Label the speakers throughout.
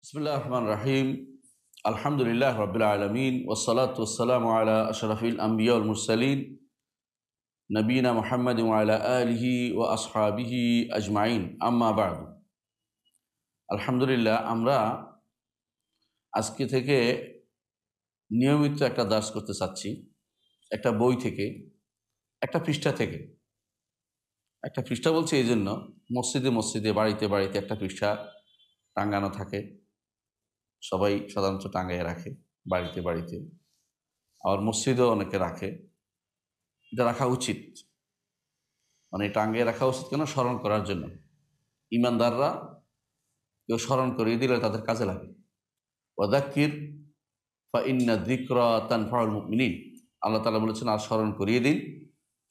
Speaker 1: বিসমিল্লাহির রহমানির রহিম। আলহামদুলিল্লাহ রাব্বিল আলামিন ওয়াসসালাতু ওয়াসসালামু আলা আশরাফিল আমবিয়া ওয়াল মুরসালিন নবিয়িনা মুহাম্মাদিন ওয়া আলা আলিহি ওয়া আসহাবিহি আজমাইন, আম্মা বা'দু। আলহামদুলিল্লাহ, আমরা আজকে থেকে নিয়মিত একটা দার্স করতে চাচ্ছি। একটা বই থেকে, একটা পৃষ্ঠা থেকে। একটা পৃষ্ঠা বলছি এই জন্য, মসজিদে মসজিদে, বাড়িতে বাড়িতে একটা পৃষ্ঠা টাঙ্গানো থাকে। সবাই সাধারণত টাঙ্গাইয়ে রাখে, বাড়িতে বাড়িতে, আবার মসজিদেও অনেকে রাখে। এটা রাখা উচিত, মানে টাঙ্গাইয়ে রাখা উচিত কেন? স্মরণ করার জন্য। ইমানদাররা কেউ স্মরণ করিয়ে দিলে তাদের কাজে লাগে। ওয়াযাক্কির ফাইন্না যিকরা তানফাউল মুমিনিন, আল্লাহ তাআলা বলেছেন, আর স্মরণ করিয়ে দিন,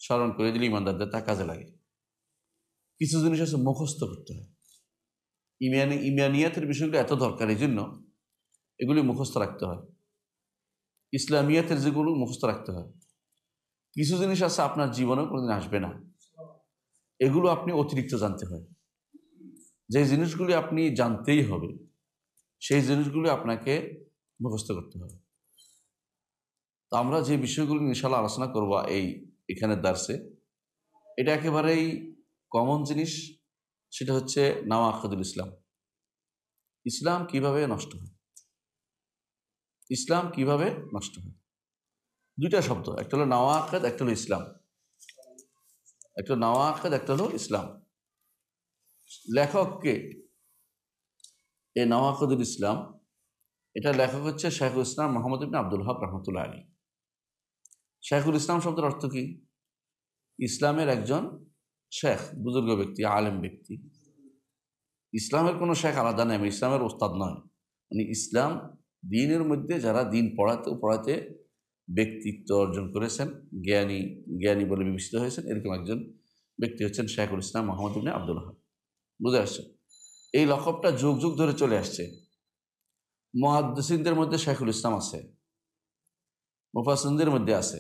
Speaker 1: স্মরণ করিয়ে দিলে ইমানদারদের তা কাজে লাগে। কিছু জিনিস আছে মুখস্থ করতে হয়। ইমানিয়াতের বিষয়গুলো এত দরকার, এই জন্য এগুলি মুখস্থ রাখতে হয়। ইসলামিয়াতের যেগুলো মুখস্থ রাখতে হয়। কিছু জিনিস আছে আপনার জীবনেও কোনোদিন আসবে না, এগুলো আপনি অতিরিক্ত জানতে হয়। যে জিনিসগুলি আপনি জানতেই হবে, সেই জিনিসগুলি আপনাকে মুখস্থ করতে হবে। তো আমরা যে বিষয়গুলো ইনশাআল্লাহ আলোচনা করবো এখানে দার্সে, এটা একেবারেই কমন জিনিস। সেটা হচ্ছে নাওয়াকিদুল ইসলাম। ইসলাম কিভাবে নষ্ট হয়, ইসলাম কিভাবে নষ্ট হয়। দুইটা শব্দ, একটা হলো নাওয়াকিদ, একটা হলো ইসলাম। একটা নাওয়াকিদ, একটা হলো ইসলাম। লেখককে এই নাওয়াকিদুল ইসলাম, এটা লেখক হচ্ছে শাইখুল ইসলাম মুহাম্মদ ইবনে আব্দুল ওয়াহাব রাহমাতুল্লাহ আলাইহি। শাইখুল ইসলাম শব্দের অর্থ কি? ইসলামের একজন শেখ, বুজুর্গ ব্যক্তি, আলেম ব্যক্তি। ইসলামের কোনো শেখ আলাদা নেই, ইসলামের ওস্তাদ নয়। মানে ইসলাম দ্বীনের মধ্যে যারা দ্বীন পড়াতে ব্যক্তিত্ব অর্জন করেছেন, জ্ঞানী বলে বিবেচিত হয়েছেন, এরকম একজন ব্যক্তি হচ্ছেন শাইখুল ইসলাম মুহাম্মদ ইবনে আব্দুল ওয়াহাব। বুঝে আসছে? এই লকবটা যুগ যুগ ধরে চলে আসছে। মুহাদ্দিসিনদের মধ্যে শাইখুল ইসলাম আছে, মুফাসসিরদের মধ্যে আছে,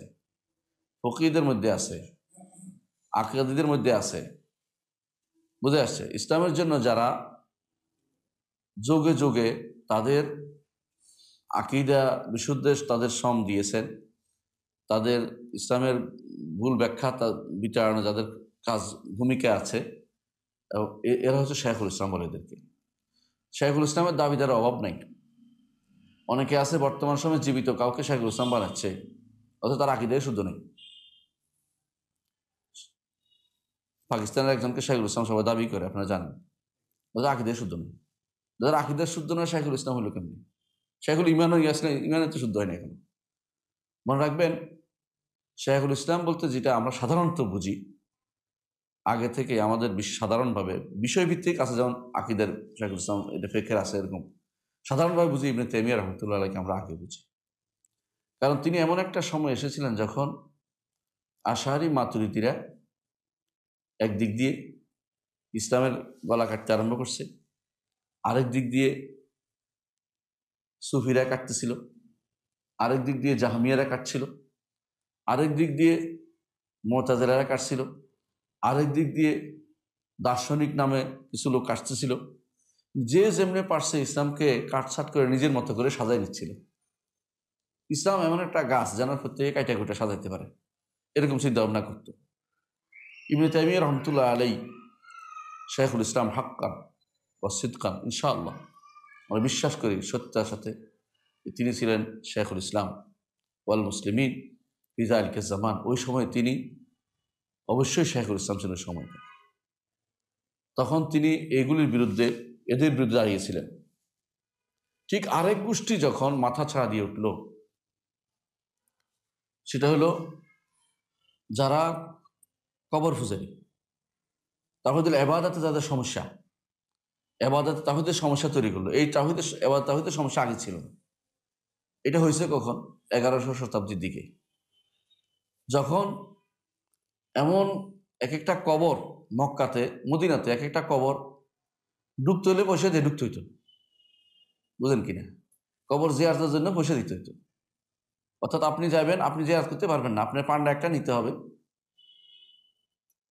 Speaker 1: ফকিহদের মধ্যে আছে, আকীদাদের মধ্যে আছে। বুঝে আসছে? ইসলামের জন্য যারা যুগে যুগে তাদের আকীদা বিশুদ্ধে তাদের শ্রম দিয়েছেন, তাদের ইসলামের ভুল ব্যাখ্যা বিচারণে যাদের কাজ ভূমিকা আছে, এরা হচ্ছে শাইখুল ইসলাম বলে এদেরকে। শাইখুল ইসলামের দাবিদার অভাব নাই। অনেকে আছে বর্তমান সময়ে জীবিত, কাউকে শাইখুল ইসলাম বানাচ্ছে, অথচ তার আকীদায় শুদ্ধ নেই। পাকিস্তানের একজনকে শাইখুল ইসলাম সবাই দাবি করে, আপনারা জানেন, ওদের আকীদায় শুদ্ধ নেই। যাদের আকীদায় শুদ্ধ নয়, শাইখুল ইসলাম হলো কেমনি? শাইখুল ইমানও আসলে ইমানে তো শুদ্ধ হয় না এখন। মনে রাখবেন, শাইখুল ইসলাম বলতে যেটা আমরা সাধারণত বুঝি, আগে থেকে আমাদের সাধারণভাবে বিষয়ভিত্তিক আছে, যেমন আকীদার শাইখুল ইসলাম, এটা ফিকহের আছে, এরকম সাধারণভাবে বুঝি ইবনে তাইমিয়া রাহমাতুল্লাহ আলাইহি আমরা আগে বুঝি। কারণ তিনি এমন একটা সময় এসেছিলেন যখন আশারি মাতুরিদিরা একদিক দিয়ে ইসলামের গলা কাটতে আরম্ভ করছে, আরেক দিক দিয়ে সুফিরা কাটতেছিল, আরেক দিক দিয়ে জাহমিয়ারা কাটছিল, আরেক দিক দিয়ে মুতাজিলারা কাটছিল, আরেক দিক দিয়ে দার্শনিক নামে কিছু লোক কাটতেছিল। যে যেমনি পারছে ইসলামকে কাটছাট করে নিজের মতো করে সাজাই নিচ্ছিল। ইসলাম এমন একটা গাছ যেন প্রত্যেকে কাইটা কুটা সাজাইতে পারে, এরকম চিন্তা ভাবনা করত। ইবনে তাইমিয়া রাহমাতুল্লাহ আলাইহি শাইখুল ইসলাম হাক্কান ওয়া সিদকান, ইনশাআল্লাহ আমরা বিশ্বাস করি সত্যতার সাথে, তিনি ছিলেন শাইখুল ইসলাম ওয়াল মুসলিমিন ফি যালিকা জামান। ওই সময় তিনি অবশ্যই শাইখুল ইসলাম ছিলেন সময়টা। তখন তিনি এদের বিরুদ্ধে দাঁড়িয়েছিলেন। ঠিক আরেক গোষ্ঠী যখন মাথা ছাড়া দিয়ে উঠল, সেটা হলো যারা কবর পূজারী, তাওহীদুল ইবাদতে যাদের সমস্যা, ইবাদতে তাওহীদের সমস্যা তৈরি করলো। এই তাওহীদের সমস্যা আগে ছিল না। এটা হয়েছে কখন? 1100 শতাব্দীর দিকে, যখন এমন এক একটা কবর মক্কাতে, মদিনাতে এক একটা কবর ঢুকতে হলে পয়সা দিয়ে ঢুকতে হইতো। বুঝেন কিনা? কবর জিয়ারতের জন্য পয়সা দিতে হইতো। অর্থাৎ আপনি যাবেন, আপনি জিয়ারত করতে পারবেন না, আপনার পান্ডা একটা নিতে হবে,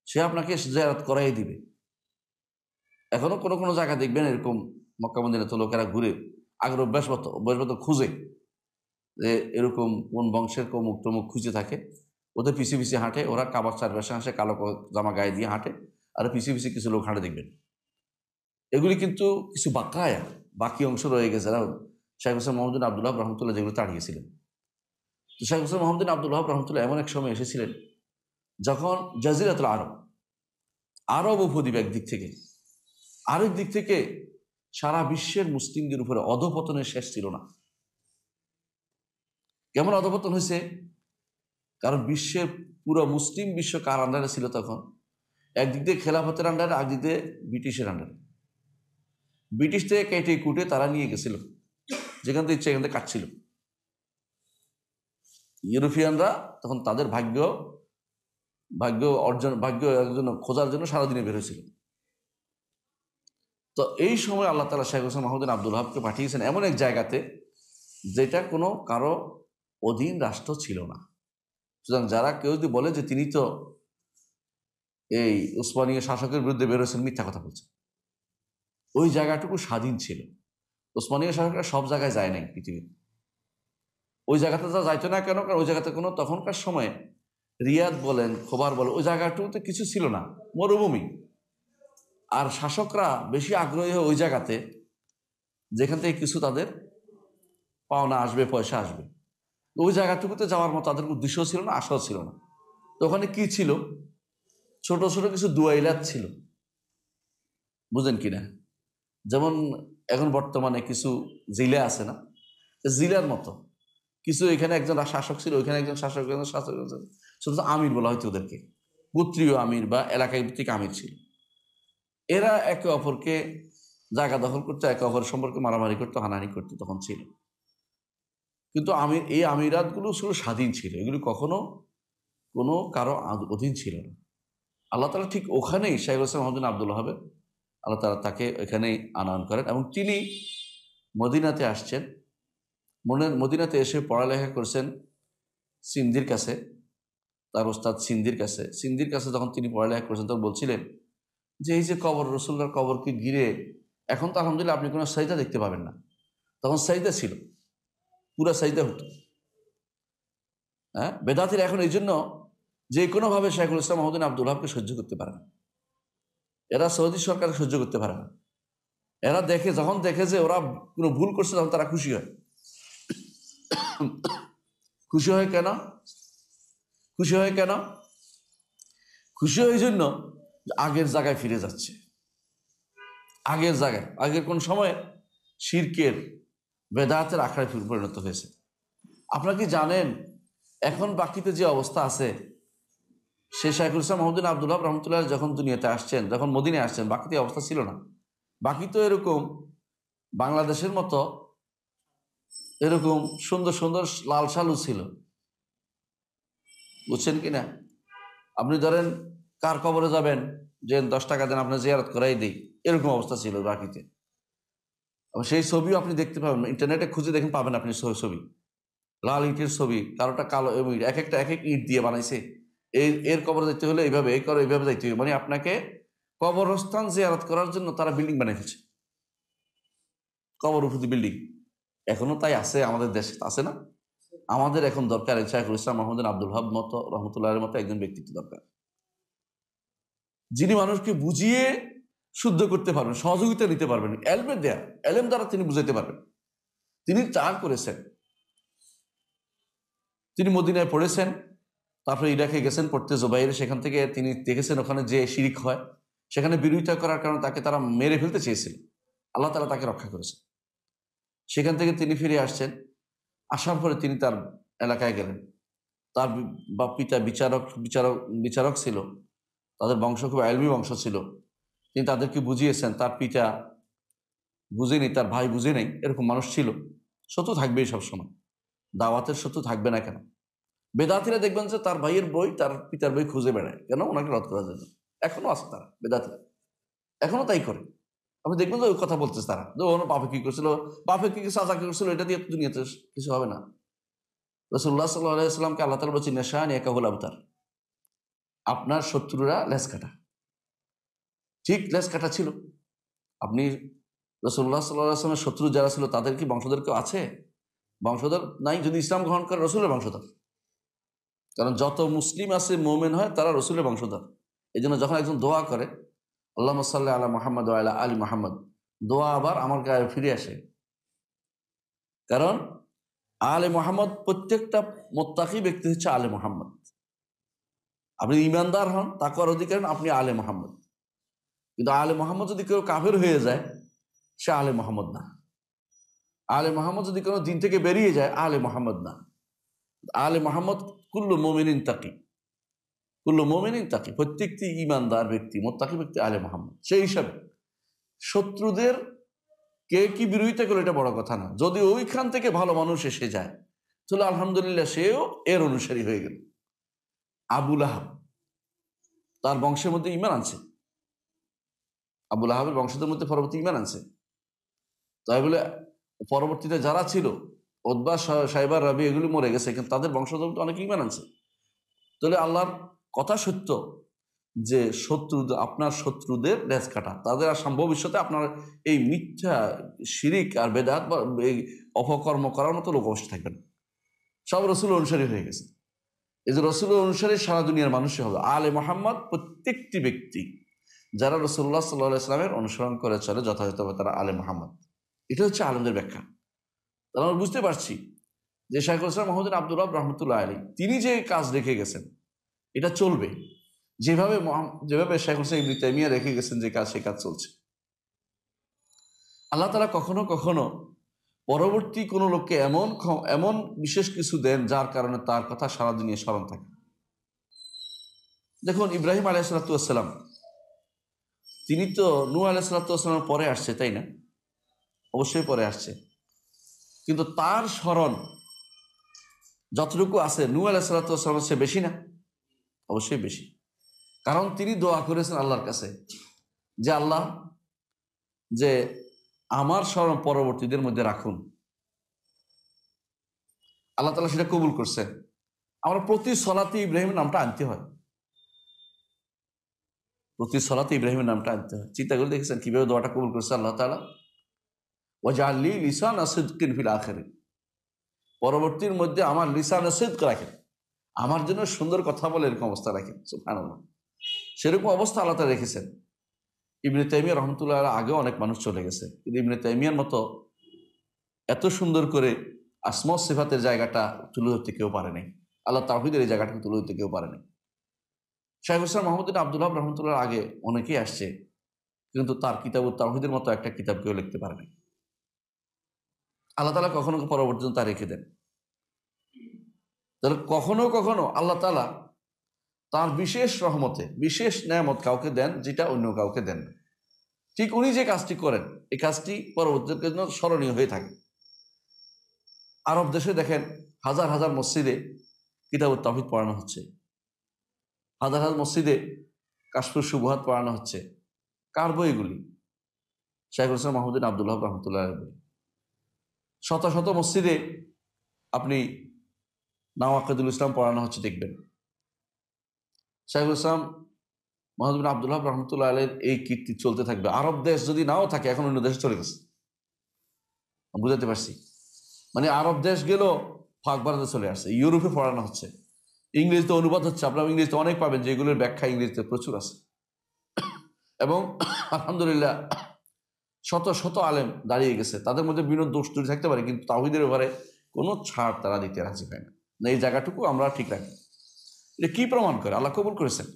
Speaker 1: সে আপনাকে জিয়ারত করাই দিবে। এখনো কোনো কোনো জায়গা দেখবেন এরকম মক্কা মদিনাতে লোকেরা ঘুরে আগের অভ্যাসগত খুঁজে যে এরকম কোন বংশের কমুক টমুক খুঁজে থাকে, ওদের পিছিয়ে পিছিয়ে হাঁটে, ওরা কাবার চারপাশে হাসে, কালো জামা গায়ে দিয়ে হাঁটে, আর পিছিয়ে পিছিয়ে কিছু লোক হাঁটে দেখবেন। এগুলি কিন্তু কিছু বাকি অংশ রয়ে গেছে, যারা শেখ হোসেন মোহাম্মদ আব্দুল ওয়াহাব রহমতুল্লাহ যেগুলো তাড়িয়েছিলেন। তো শেখ হোসেন মোহাম্মদ আব্দুল ওয়াহাব রহমতুল্লাহ এমন এক সময় এসেছিলেন যখন জাজিরাতুল আরব উপদ্বীপ একদিক থেকে, আরেক দিক থেকে সারা বিশ্বের মুসলিমদের উপরে অধপতনের শেষ ছিল না। কেমন অধপতন হয়েছে? কারণ বিশ্বের পুরো মুসলিম বিশ্ব কার আন্ডারে ছিল তখন? একদিক দিয়ে খেলাফতের আন্ডারে, একদিক দিয়ে ব্রিটিশের আন্ডারে। ব্রিটিশ থেকে কেটে কুটে তারা নিয়ে গেছিল, যেখান থেকে ইচ্ছে এখান থেকে কাটছিল। ইউরোপিয়ানরা তখন তাদের ভাগ্য খোঁজার জন্য সারাদিনে বের হয়েছিল। তো এই সময় আল্লাহ তাআলা শেখ হোসেন মোহাম্মদ আব্দুল ওয়াহাবকে পাঠিয়েছেন এমন এক জায়গাতে যেটা কোনো কারো অধীন রাষ্ট্র ছিল না। সুতরাং যারা কেউ যদি বলে যে তিনি তো এই উসমানীয় শাসকের বিরুদ্ধে বেরোয়েছেন, মিথ্যা কথা বলছে। ওই জায়গাটুকু স্বাধীন ছিল। উসমানীয় শাসকরা সব জায়গায় যায় নাই পৃথিবীতে। ওই জায়গাতে যা যাইতো না কেন? কারণ ওই জায়গাতে কোনো তখনকার সময়ে রিয়াদ বলেন, খোবার বলেন, ওই জায়গাটুকুতে কিছু ছিল না, মরুভূমি। আর শাসকরা বেশি আগ্রহী হয় ওই জায়গাতে যেখান থেকে কিছু তাদের পাওনা আসবে, পয়সা আসবে। ওই জায়গাটুকুতে যাওয়ার মতো তাদের উদ্দেশ্য ছিল না, আশাও ছিল না। তো ওখানে কি ছিল? ছোট ছোট কিছু দুয়াইলাত ছিল, বুঝেন কিনা? যেমন এখন বর্তমানে কিছু জিলা আছে না, জিলার মতো কিছু। এখানে একজন শাসক ছিল, ওইখানে একজন শাসক, ছোট আমির বলা হয়তো ওদেরকে, গোত্রীয় আমির বা এলাকায় ভিত্তিক আমির ছিল। এরা একে অপরকে জায়গা দখল করতো, একে অপরের সম্পর্কে মারামারি করতো, হানাহানি করতো, তখন ছিল। কিন্তু এই আমিরাতগুলো শুধু স্বাধীন ছিল, এগুলো কখনো কোনো কারো অধীন ছিল না। আল্লাহ তাআলা ঠিক ওখানেই শেখ হোসেন মোহাম্মদ আব্দুল ওয়াহাব, আল্লাহ তাআলা তাকে ওখানেই আনয়ন করেন এবং তিনি মদিনাতে আসছেন। মদিনাতে এসে পড়ালেখা করছেন সিন্ধির কাছে, তার ওস্তাদ সিন্ধির কাছে যখন তিনি পড়ালেখা করছেন তখন বলছিলেন যে এই যে কবর, রসুল্লাহর কবরকে ঘিরে এখন তো আলহামদুলিল্লাহ আপনি কোনো সাজদা দেখতে পাবেন না, তখন সাজদা ছিল, পুরা সাজদা হতো। হ্যাঁ, বেদাতিরা এখন এই জন্য যে কোনোভাবে শেখুল ইসলাম মোহাম্মদ আব্দুল ওয়াহাবকে সহ্য করতে পারে না। এরা সৌদি সরকার সহ্য করতে পারে না। এরা যখন দেখে যে ওরা কোনো ভুল করছে, তখন তারা খুশি হয়। খুশি হয় কেন? খুশি হয় এই জন্য আগের জায়গায় ফিরে যাচ্ছে। আগের কোন সময় শিরকের, বেদাতের আখড়ায় পরিণত হয়েছে। আপনারা কি জানেন এখন বাকিতে যে অবস্থা আছে, সে শাইখুল ইসলাম মোহাম্মদ আব্দুল ওয়াহাব রহমতুল্লাহ যখন দুনিয়াতে আসছেন, যখন মদিনায় আসছেন, বাকিতে অবস্থা ছিল না। বাকি তো এরকম বাংলাদেশের মতো এরকম সুন্দর সুন্দর লাল সালু ছিল, বুঝছেন কিনা? আপনি ধরেন কার কবরে যাবেন, যে 10 টাকা দেন আপনার জিয়ারত করাই দিই, এরকম অবস্থা ছিল বাকিতে। সেই ছবিও আপনি দেখতে পাবেন, ইন্টারনেটে খুঁজে দেখেন, পাবেন আপনি ছবি, লাল ইটের ছবি, কারোটা কালো, এক এক ইট দিয়ে বানাইছে। এর কবর যাইতে হলে এইভাবে, এইভাবে যাইতে হবে। মানে আপনাকে কবরস্থান জিয়ারত করার জন্য তারা বিল্ডিং বানিয়ে ফেলছে, কবর উপর বিল্ডিং। এখনো তাই আছে আমাদের দেশে, আছে না? আমাদের এখন দরকার শাইখুল ইসলাম মোহাম্মদ আব্দুল ওয়াহাব মতো রহমতুল্লাহের মতো একজন ব্যক্তিত্ব দরকার, যিনি মানুষকে বুঝিয়ে শুদ্ধ করতে পারবেন, সহযোগিতা নিতে পারবেন, এলেম দ্বারা তিনি বুঝাইতে পারবেন। তিনি চার করেছেন, তিনি মদিনায় পড়েছেন, তারপরে ইরাকে গেছেন পড়তে জুবাইরে, সেখান থেকে তিনি দেখেছেন ওখানে যে শিরিক হয়, সেখানে বিরোধিতা করার কারণে তাকে তারা মেরে ফেলতে চেয়েছিল, আল্লাহ তাআলা তাকে রক্ষা করেছেন। সেখান থেকে তিনি ফিরে আসছেন, আসার পরে তিনি তার এলাকায় গেলেন। তার পিতা বিচারক ছিল, তাদের বংশ খুব আইলমি বংশ ছিল। তিনি তাদেরকে বুঝিয়েছেন, তার পিতা বুঝেনি, তার ভাই বুঝে নেই, এরকম মানুষ ছিল। শত্রু থাকবেই সবসময়, দাওয়াতের শত্রু থাকবে না কেন? বেদাতিরা দেখবেন যে তার ভাইয়ের বই, তার পিতার বই খুঁজে বেড়ায়, কেন? ওনাকে রদ করার জন্য। এখনো আছে তারা, বেদাতিরা এখনো তাই করে। আপনি দেখবেন যে ওই কথা বলতেছে তারা, যে ওনার বাপে কি করছিল, সাজা কি করছিল, এটা দিয়ে দুনিয়াতে কিছু হবে না। রাসূলুল্লাহ সাল্লাল্লাহু আলাইহি ওয়াসাল্লামকে আল্লাহ তাআলা বলেছেন নেশান একাহুল আবতার, আপনার শত্রুরা লেজ কাটা। ঠিক লেজ কাটা ছিল। আপনি রাসূলুল্লাহ সাল্লাল্লাহু আলাইহি ওয়াসাল্লামের শত্রু যারা ছিল তাদের কি বংশধর কেউ আছে? বংশধর নাই। যদি ইসলাম গ্রহণ করে রসুলের বংশধর, কারণ যত মুসলিম আছে মোমেন হয় তারা রসুলের বংশধর। এই জন্য যখন একজন দোয়া করে আল্লাহুম্মা সাল্লি আলা মুহাম্মদ ওয়া আলা আলি মুহাম্মদ, দোয়া আবার আমার গায়ে ফিরে আসে। কারণ আলে মুহাম্মদ, প্রত্যেকটা মুত্তাকি ব্যক্তি হচ্ছে আলে মুহাম্মদ। আপনি ইমানদার হন, তাকওয়ার অধিকারী, আপনি আলে মুহাম্মদ। কিন্তু আলে মুহাম্মদ যদি কেউ কাফের হয়ে যায়, সে আলে মুহাম্মদ না। আলে মুহাম্মদ যদি কোনো দিন থেকে বেরিয়ে যায়, আলে মুহাম্মদ না। আলে মুহাম্মদ কুল্লু মুমিনিন তাকি, কুল্লু মুমিনিন তাকি, প্রত্যেকটি ইমানদার ব্যক্তি, মুত্তাকি ব্যক্তি আলে মুহাম্মদ। সেই হিসাবে শত্রুদের কে কি বিরোধিতা করে এটা বড় কথা না। যদি ওইখান থেকে ভালো মানুষ এসে যায় তাহলে আলহামদুলিল্লাহ, সেও এর অনুসারী হয়ে গেল। আবুল আহাব তার বংশের মধ্যে ইমান আনছে, আবুল আহাবের বংশদের মধ্যে পরবর্তী ইমান আনছে। তাই বলে পরবর্তীতে যারা ছিল উতবা, সাইবার, রাবি, এগুলি মরে গেছে, কিন্তু তাদের বংশধর অনেক ইমান আনছে। তাহলে আল্লাহর কথা সত্য যে আপনার শত্রুদের লেজ কাটা, তাদের আর ভবিষ্যতে আপনার এই মিথ্যা শিরিক আর বেদাত বা এই অপকর্ম করার মতো লোক অবশ্যই থাকবে না। সব রসুল অনুসারী হয়ে গেছে। এই যে রসুল অনুসারী সারা দুনিয়ার মানুষই হবে আলে মুহাম্মদ। প্রত্যেকটি ব্যক্তি যারা রাসূলুল্লাহ সাল্লাল্লাহু আলাইহি ওয়াসাল্লামের অনুসরণ করে চলে যথাযথভাবে, তারা আলে মুহাম্মদ। এটা হচ্ছে আলেমদের ব্যাখ্যা। তাহলে আমরা বুঝতে পারছি যে শাইখুল ইসলাম মুহাম্মদ বিন আব্দুল ওয়াহাব রাহমাতুল্লাহ আলাইহি তিনি যে কাজ রেখে গেছেন এটা চলবে। যেভাবে শাইখুল ইসলাম ইবনে তাইমিয়া রেখে গেছেন যে কাজ, সেই কাজ চলছে। আল্লাহ তাআলা কখনো কখনো পরবর্তী কোনো লোককে এমন বিশেষ কিছু দেন যার কারণে তার কথা সারা দুনিয়া স্মরণ থাকে। দেখুন, ইব্রাহিম আলাইহিসসালাতু ওয়াসসালাম, তিনি তো নূহ আলাইহিসসালাতু ওয়াসসালামের পরে আসছে, তাই না? অবশ্যই পরে আসছে, কিন্তু তার স্মরণ যতটুকু আছে নূহ আলাইহিসসালাতু ওয়াসসালামের চেয়ে বেশি না? অবশ্যই বেশি। কারণ তিনি দোয়া করেছেন আল্লাহর কাছে যে আল্লাহ, যে আমার স্মরণ পরবর্তীদের মধ্যে রাখুন। আল্লাহ তাআলা সেটা কবুল করছেন। আমরা প্রতি সলাতে ইব্রাহিমের নামটা আনতে হয়, প্রতি সলাতে ইব্রাহিমের নামটা আনতে হয়। চিন্তা করে দেখেছেন কিভাবে দোয়াটা কবুল করছে আল্লাহ তাআলা? ওয়াজআলনি লিসানা সিদকিন ফিল আখিরিন, পরবর্তীর মধ্যে আমার লিসানা সিদক রাখেন, আমার জন্য সুন্দর কথা বলে এরকম অবস্থা রাখেন। সুবহানাল্লাহ। সেরকম অবস্থা আল্লাহ তাআলা রেখেছেন। ইবনে তাইমিয়া রহমতুল্লাহ আগেও অনেক মানুষ চলে গেছে, কিন্তু ইবনে তাইমিয়ার মতো এত সুন্দর করে আসমা সিফাতের জায়গাটা তুলে ধরতে কেউ পারে নাই। আল্লাহ তাওহীদের এই জায়গাটাকে তুলে ধরতে কেউ পারে নাই। শাইখুল ইসলাম মুহাম্মদ বিন আব্দুল ওয়াহাব রাহমাতুল্লাহ আগে অনেকেই আসছে, কিন্তু তার কিতাবুত তাওহীদের মতো একটা কিতাব কেউ লিখতে পারে নাই। আল্লাহ তাআলা কখনো পরবর্তীতে তা রেখে দেন। তাহলে কখনো কখনো আল্লাহ তাআলা তার বিশেষ রহমতে বিশেষ নেয়ামত কাউকে দেন যেটা অন্য কাউকে দেন না। ঠিক উনি যে কাজটি করেন, এই কাজটি পরবর্তীদের জন্য স্মরণীয় হয়ে থাকে। আরব দেশে দেখেন হাজার হাজার মসজিদে কিতাবুত তাওহীদ পড়ানো হচ্ছে, হাজার হাজার মসজিদে কাশফুস শুবহাত পড়ানো হচ্ছে। কার বই এগুলি? শাইখুল ইসলাম মুহাম্মদ বিন আব্দুল ওয়াহাব রাহমাতুল্লাহ আলাইহি বই। শত শত মসজিদে আপনি নাওয়াকিদুল ইসলাম পড়ানো হচ্ছে, দেখবেন শাইখুল ইসলাম মুহাম্মদ বিন আব্দুল ওয়াহাব রাহমাতুল্লাহ আলাইহির এই কীর্তি চলতে থাকবে। আরব দেশ যদি নাও থাকে, এখন অন্য দেশে চলে গেছে। বুঝাতে পারছি? মানে আরব দেশ গেল, ফাঁকবারাতে চলে আসছে। ইউরোপে পড়ানো হচ্ছে, ইংরেজিতে অনুবাদ হচ্ছে। আপনারা ইংরেজিতে অনেক পাবেন যেগুলোর ব্যাখ্যা ইংরেজিতে প্রচুর আছে। এবং আলহামদুলিল্লাহ শত শত আলেম দাঁড়িয়ে গেছে। তাদের মধ্যে বিভিন্ন দোষ ত্রুটি থাকতে পারে, কিন্তু তাওহীদের ব্যাপারে কোনো ছাড় তারা দিতে রাজি হয় না। এই জায়গাটুকু আমরা ঠিক রাখি। এটা কি প্রমাণ করে? আল্লাহ কবুল করেছেন,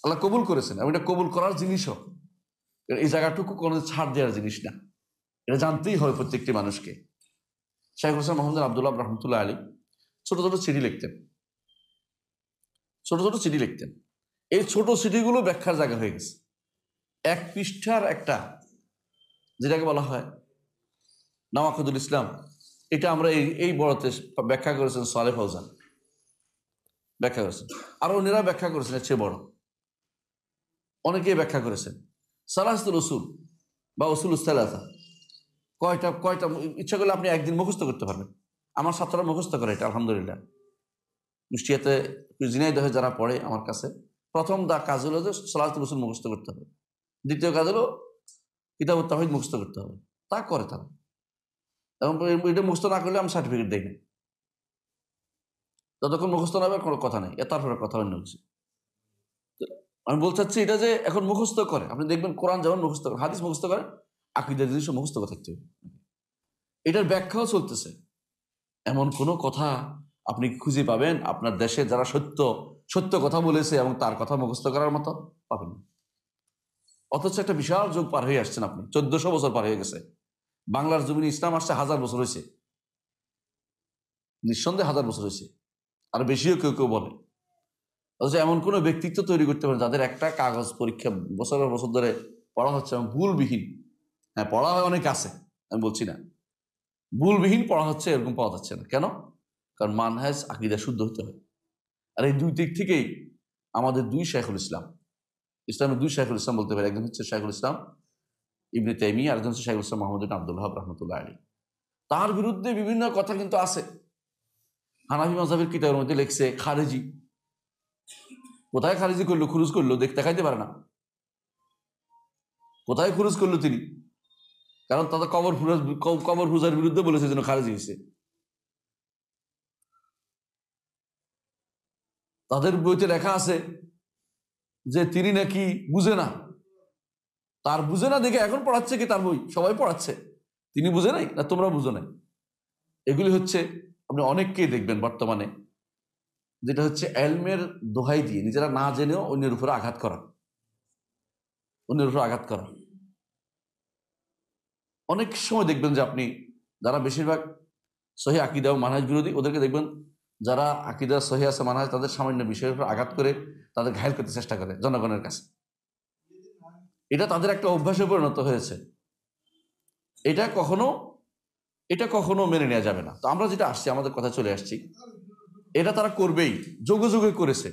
Speaker 1: আল্লাহ কবুল করেছেন, এবং এটা কবুল করার জিনিসও। এই জায়গাটুকু কোনো ছাড় দেওয়ার জিনিস না, এটা জানতেই হবে প্রত্যেকটি মানুষকে। শাইখুল ইসলাম মুহাম্মদ বিন আব্দুল ওয়াহাব রাহমাতুল্লাহ আলাইহি ছোট ছোট চিঠি লিখতেন, ছোট ছোট চিঠি লিখতেন। এই ছোট চিঠিগুলো ব্যাখ্যার জায়গা হয়ে গেছে। এক পৃষ্ঠার একটা, যেটাকে বলা হয় নাওয়াকিদুল ইসলাম, এটা আমরা এই বড়তে ব্যাখ্যা করেছেন সালেহ ফাউজান, ব্যাখ্যা করেছেন। আর অন্যরা ব্যাখ্যা করেছেন এর চেয়ে বড়, অনেকেই ব্যাখ্যা করেছেন। সালাসাতুল উসুল বা উসুলুস সালাসা, কয়টা ইচ্ছা করলে আপনি একদিন মুখস্থ করতে পারবেন। আমার ছাত্ররা মুখস্থ করে এটা, আলহামদুলিল্লাহ। কুষ্টিয়াতে, ঝিনাইদহে যারা পড়ে আমার কাছে, প্রথম কাজ হলো যে সালাসাতুল উসুল মুখস্থ করতে হবে। দ্বিতীয় কাজ হলো কিতাবুত তাওহীদ মুখস্থ করতে হবে, তা করে তারা। এবং এটা মুখস্থ না করলে আমি সার্টিফিকেট দেই না। যতক্ষণ মুখস্থ না হবে কোনো কথা নেই, তারপরে কথা অন্য কিছু। আমি বলতে চাচ্ছি এটা যে এখন মুখস্থ করে, আপনি দেখবেন কোরআন যেমন মুখস্থ করে, হাদিস মুখস্থ করে, আকীদার জিনিসও মুখস্থ করে থাকতে হবে। এটার ব্যাখ্যাও চলতেছে। এমন কোনো কথা আপনি খুঁজে পাবেন আপনার দেশে যারা সত্য সত্য কথা বলেছে এবং তার কথা মুখস্থ করার মতো পাবেন না। অথচ একটা বিশাল যুগ পার হয়ে আসছেন আপনি, 1400 বছর পার হয়ে গেছে। বাংলার জমিনে ইসলাম আসছে 1000 বছর হয়েছে, নিঃসন্দেহে 1000 বছর হয়েছে, আর বেশিও কেউ কেউ বলে। অথচ এমন কোনো ব্যক্তিত্ব তৈরি করতে পারেন যাদের একটা কাগজ পরীক্ষা বছরের বছর ধরে পড়া হচ্ছে এবং ভুলবিহীন, হ্যাঁ পড়া হয় অনেক আছে, আমি বলছি না, ভুলবিহীন পড়া হচ্ছে, এরকম পাওয়া যাচ্ছে না। কেন? কারণ মানহাজ আকীদা শুদ্ধ হতে হয়। আর এই দুই দিক থেকেই আমাদের দুই শাইখুল ইসলাম, ইসলামের দুই শাইখুল ইসলাম বলতে পারে, একজন হচ্ছে শাইখুল ইসলাম ইবনে তাইমিয়া, আরেকজন হচ্ছে শাইখুল ইসলাম মুহাম্মদ বিন আব্দুল ওয়াহাব রাহমাতুল্লাহ আলাইহি। তার বিরুদ্ধে বিভিন্ন কথা কিন্তু আছে। হানাফি মাযহাবের কিতাবের মধ্যে লিখছে খারেজি, কোথায় খারেজি করলো, খুরুজ করলো, দেখাইতে পারে না কোথায় খুরুজ করলো তিনি, কারণ তাদের কবর পূজার বিরুদ্ধে বলেছে যেন খারেজি হয়েছে। তাদের বইতে লেখা আছে যে তিনি নাকি বুঝে না, তার বুঝে না দেখে এখন পড়াচ্ছে কি তার বই, সবাই পড়াচ্ছে, তিনি বুঝে নাই না তোমরা বুঝো নাই। এগুলি হচ্ছে আপনি অনেককেই দেখবেন বর্তমানে, যেটা হচ্ছে এলমের দোহাই দিয়ে নিজেরা না জেনেও অন্যের উপরে আঘাত করা, অন্যের উপরে আঘাত করা। অনেক সময় দেখবেন যে আপনি যারা বেশিরভাগ সহি আকীদা ও মানহাজ বিরোধী, ওদেরকে দেখবেন যারা আকীদা সহি আছে মানহাজ, তাদের সামান্য বিষয়ের উপর আঘাত করে তাদের ঘায়েল করতে চেষ্টা করে জনগণের কাছে। এটা তাদের একটা অভ্যাসে পরিণত হয়েছে। এটা কখনো মেনে নেওয়া যাবে না। তো আমরা যেটা আসছি, আমাদের কথা চলে আসছি, এটা তারা করবেই, যুগে যুগে করেছে।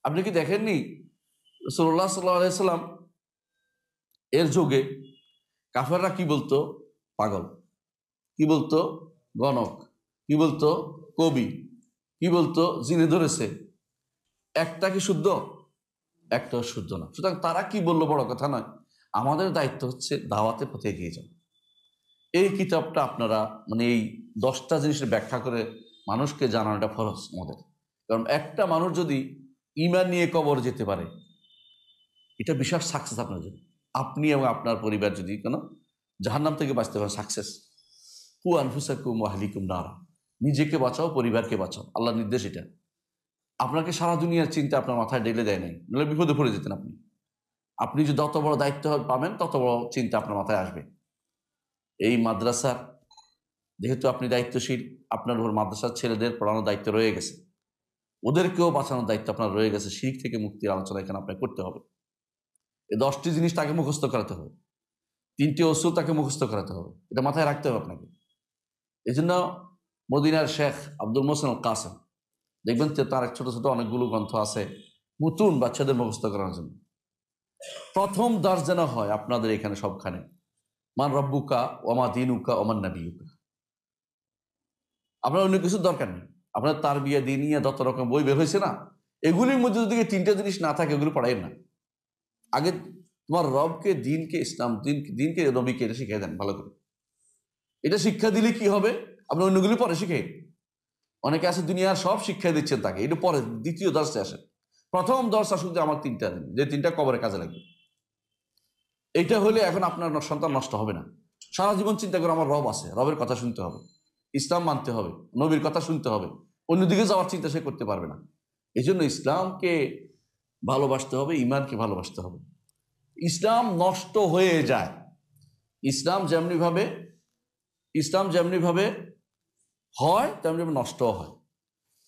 Speaker 1: আপনি কি দেখেননি রাসূলুল্লাহ সাল্লাল্লাহু আলাইহি সাল্লাম এর যুগে কাফেররা কি বলতো? পাগল, কি বলতো? গণক, কি বলতো? কবি, কি বলতো? জিনে ধরেছে। একটা কি শুদ্ধ? একটাও শুদ্ধ না। সুতরাং তারা কি বললো বড় কথা নয়, আমাদের দায়িত্ব হচ্ছে দাওয়াতে পথে এগিয়ে যাও। এই কিতাবটা আপনারা মানে এই 10টা জিনিসের ব্যাখ্যা করে মানুষকে জানানোটা ফরজ আমাদের। কারণ একটা মানুষ যদি ঈমান নিয়ে কবর যেতে পারে, এটা বিশাল সাকসেস আপনার জন্য। আপনি এবং আপনার পরিবার যদি কোনো জাহান্নাম থেকে বাঁচতে পারেন, সাকসেস। কু আনফুসাকুম ওয়া আহলিকুম নারা, নিজেকে বাঁচাও, পরিবারকে বাঁচাও, আল্লাহর নির্দেশ এটা। আপনাকে সারা দুনিয়ার চিন্তা আপনার মাথায় ঢেলে দেয় নাই, নাহলে বিপদে পড়ে যেতেন আপনি। আপনি যদি যত বড় দায়িত্ব পাবেন, তত বড় চিন্তা আপনার মাথায় আসবে। এই মাদ্রাসার যেহেতু আপনি দায়িত্বশীল, আপনার উপর মাদ্রাসার ছেলেদের পড়ানোর দায়িত্ব রয়ে গেছে, ওদেরকেও বাঁচানোর দায়িত্ব আপনার রয়ে গেছে। শিরক থেকে মুক্তির আলোচনা এখানে আপনাকে করতে হবে। এই 10টি জিনিস তাকে মুখস্থ করাতে হবে, 3টি উসুল তাকে মুখস্থ করাতে হবে, এটা মাথায় রাখতে হবে আপনাকে। এই জন্য মদিনার শেখ আব্দুল মোহসেন আল কাসেম দেখবেন তার ছোট ছোট অনেকগুলো গ্রন্থ আছে মুতুন বাচ্চাদের মুখস্থ করার জন্য। প্রথম দাস যেন হয় আপনাদের এখানে সবখানে, মান রব্বুকা ওমা দিনুকা ওমান নাবিয়ুকা। আপনার অন্য কিছুর দরকার নেই, আপনার তারবিয়া দিনিয়া যত রকম বই বের হয়েছে না, এগুলির মধ্যে যদি 3টে জিনিস না থাকে, এগুলো পড়াই না। আগে তোমার রবকে, দিনকে, ইসলাম, দিনকে নবীকে এটা শিখিয়ে দেন ভালো করে। এটা শিক্ষা দিলে কি হবে? আপনি অন্যগুলি পরে শিখে। অনেকে আছে দুনিয়ার সব শিক্ষা দিচ্ছেন তাকে, এটা পরে দ্বিতীয় দর্শে আসে। প্রথম দর্শ আসুক যে আমার 3টা দিন, যে 3টা কবরে কাজে লাগবে। এইটা হলে এখন আপনার সন্তান নষ্ট হবে না। সারা জীবন চিন্তা করে আমার রব আছে, রবের কথা শুনতে হবে, ইসলাম মানতে হবে, নবীর কথা শুনতে হবে, অন্যদিকে যাওয়ার চিন্তা সে করতে পারবে না। এই জন্য ইসলামকে ভালোবাসতে হবে, ইমানকে ভালোবাসতে হবে। ইসলাম নষ্ট হয়ে যায়, ইসলাম যেমনি ভাবে হয় তেমনি নষ্ট হয়।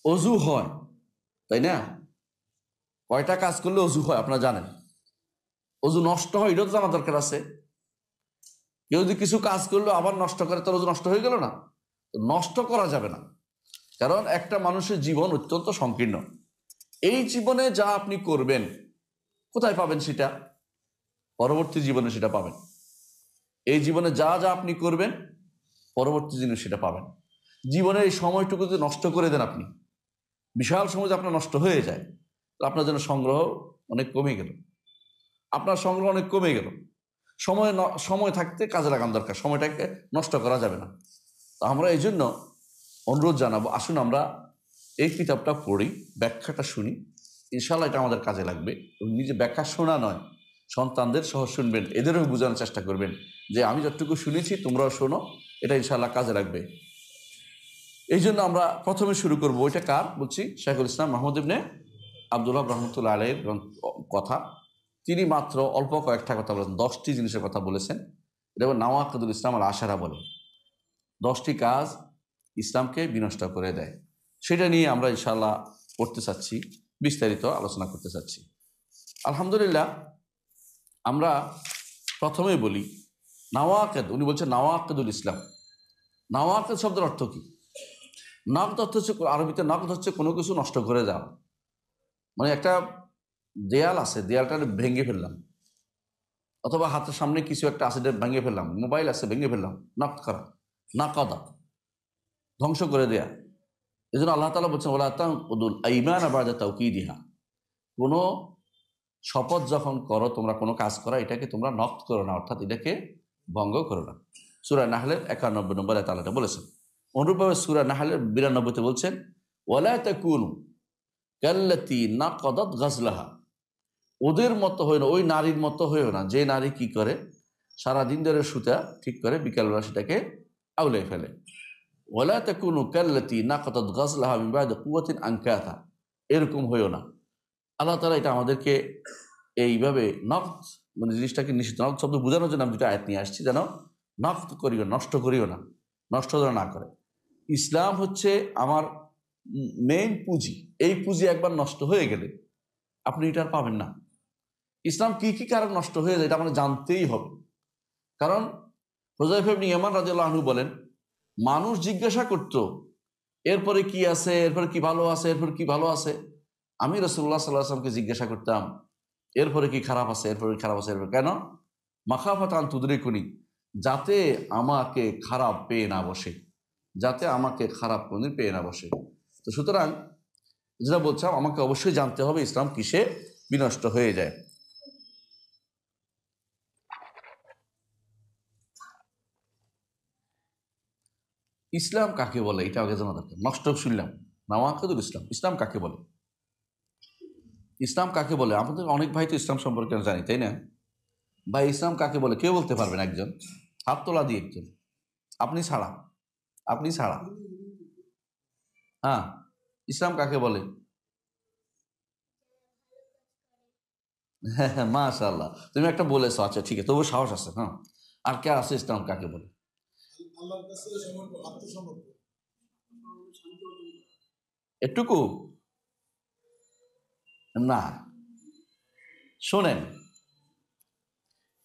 Speaker 1: অজু হয়, তাই না? কয়টা কাজ করলে অজু হয় আপনারা জানেন? অজু নষ্ট হয় এটাও তো জানা দরকার আছে। কেউ যদি কিছু কাজ করলো আবার নষ্ট করে, তার অজু নষ্ট হয়ে গেল না? নষ্ট করা যাবে না, কারণ একটা মানুষের জীবন অত্যন্ত সংকীর্ণ। এই জীবনে যা আপনি করবেন, কোথায় পাবেন সেটা? পরবর্তী জীবনে সেটা পাবেন। এই জীবনে যা যা আপনি করবেন, পরবর্তী দিনে সেটা পাবেন। জীবনের এই সময়টুকু যদি নষ্ট করে দেন আপনি, বিশাল সময় যদি আপনার নষ্ট হয়ে যায়, আপনার জন্য সংগ্রহ অনেক কমে গেল, আপনার সংগ্রহ অনেক কমে গেল। সময় থাকতে কাজে লাগানো দরকার, সময়টাকে নষ্ট করা যাবে না। তো আমরা এই জন্য অনুরোধ জানাবো, আসুন আমরা এই কিতাবটা পড়ি, ব্যাখ্যাটা শুনি, ইনশাল্লাহ এটা আমাদের কাজে লাগবে। এবং নিজে ব্যাখ্যা শোনা নয়, সন্তানদের সহ শুনবেন, এদেরও বোঝানোর চেষ্টা করবেন যে আমি যতটুকু শুনেছি তোমরাও শোনো, এটা ইনশাল্লাহ কাজে লাগবে। এই জন্য আমরা প্রথমে শুরু করবো, ওইটা কার বলছি, শেখুল ইসলাম মাহমুদ ইবনে আব্দুল ওয়াহাব রহমতুল্লাহ আলাইহির কথা। তিনি মাত্র অল্প কয়েকটা কথা বলেছেন, 10টি জিনিসের কথা বলেছেন। এটা নাওয়াকিদুল ইসলাম আল আশারা বলে, 10টি কাজ ইসলামকে বিনষ্ট করে দেয়। সেটা নিয়ে আমরা ইনশাআল্লাহ করতে চাচ্ছি, বিস্তারিত আলোচনা করতে চাচ্ছি। আলহামদুলিল্লাহ, আমরা প্রথমেই বলি নাওয়াকিদ, উনি বলছেন নাওয়াকিদুল ইসলাম। নাওয়াকিদ শব্দের অর্থ কি? নাকদ অর্থ হচ্ছে, আরবিতে নাকদ হচ্ছে কোনো কিছু নষ্ট করে যাওয়া। মানে একটা দেয়াল আছে, দেয়ালটা ভেঙে ফেললাম, অথবা হাতের সামনে কিছু একটা আছে ভেঙে ফেললাম, মোবাইল আছে ভেঙে ফেললাম, নকদ করা, নাকদা, ধ্বংস করে দেয়া। এই জন্য আল্লাহ তাআলা বলছেন ওয়ালা তানকুদুল আইমান বা'দা তাওকীদিহা, কোনো শপথ যখন করো তোমরা কোনো কাজ করা, এটাকে তোমরা নকদ করো না, অর্থাৎ এটাকে ভঙ্গ করো না। সূরা নাহলের 91 নম্বর আয়াতে আল্লাহ বলেছেন। অনুরূপভাবে সূরা নাহলের 92-তে বলছেন ওয়ালা তাকুনু কাল্লাতী নাকদাত গাজলাহা, ওদের মতো হইও না, ওই নারীর মতো হইও না, যে নারী কি করে সারাদিন ধরে সুতা ঠিক করে বিকালবেলা সেটাকে আউলে ফেলে। ওয়ালা তাকুনু কাল্লাতী নাকদাত গাজলাহা মিন বা'দি কুওয়াতিন আনকাথা, এরকম হইও না। আল্লাহ তাআলা এটা আমাদেরকে এইভাবে নকদ, মানে জিনিসটাকে নিষিদ্ধ, নকদ শব্দ বোঝানোর জন্য আমি দুটো আয়াত নিয়ে আসছি, যেন নকদ করিও, নষ্ট করিও না, নষ্ট যেন না করে। ইসলাম হচ্ছে আমার মেইন পুঁজি, এই পুঁজি একবার নষ্ট হয়ে গেলে আপনি এটা আর পাবেন না। ইসলাম কি কি কারণ নষ্ট হয়ে যায় এটা আমরা জানতেই হবে। কারণ হুযায়ফা ইবনে ইয়ামান রাদিয়াল্লাহু আনহু বলেন, মানুষ জিজ্ঞাসা করত এরপরে কি আছে, এরপরে কি ভালো আছে, এরপরে কি ভালো আছে। আমি রাসূলুল্লাহ সাল্লাল্লাহু আলাইহি ওয়াসাল্লামকে জিজ্ঞাসা করতাম এরপরে কি খারাপ আছে, এরপরে খারাপ আছে, এরপরে কেন? মাখাফাতান তুদরিকুনি, যাতে আমাকে খারাপ পেয়ে না বসে, যাতে আমাকে খারাপ কোনদিন পেয়ে না বসে। তো সুতরাং যেটা বলছিলাম, আমাকে অবশ্যই জানতে হবে ইসলাম কিসে বিনষ্ট হয়ে যায়। ইসলাম কাকে বলে এটা আগে জানা দরকার। নষ্ট শুনলাম নাওয়াকিদুল ইসলাম, ইসলাম কাকে বলে? ইসলাম কাকে বলে? আমাদের অনেক ভাই তো ইসলাম সম্পর্কে জানি, তাই না ভাই? ইসলাম কাকে বলে কেউ বলতে পারবেন? একজন হাত তোলা দিয়ে, একজন, আপনি ছাড়া, আপনি ছাড়া। হ্যাঁ, ইসলাম কাকে বলে? হ্যাঁ হ্যাঁ, মাশাআল্লাহ, তুমি একটা বলেছো, আচ্ছা ঠিক আছে, তবু সাহস আছে। হ্যাঁ, আর কে আছে? ইসলাম কাকে বলে? এটুকু না, শোনেন,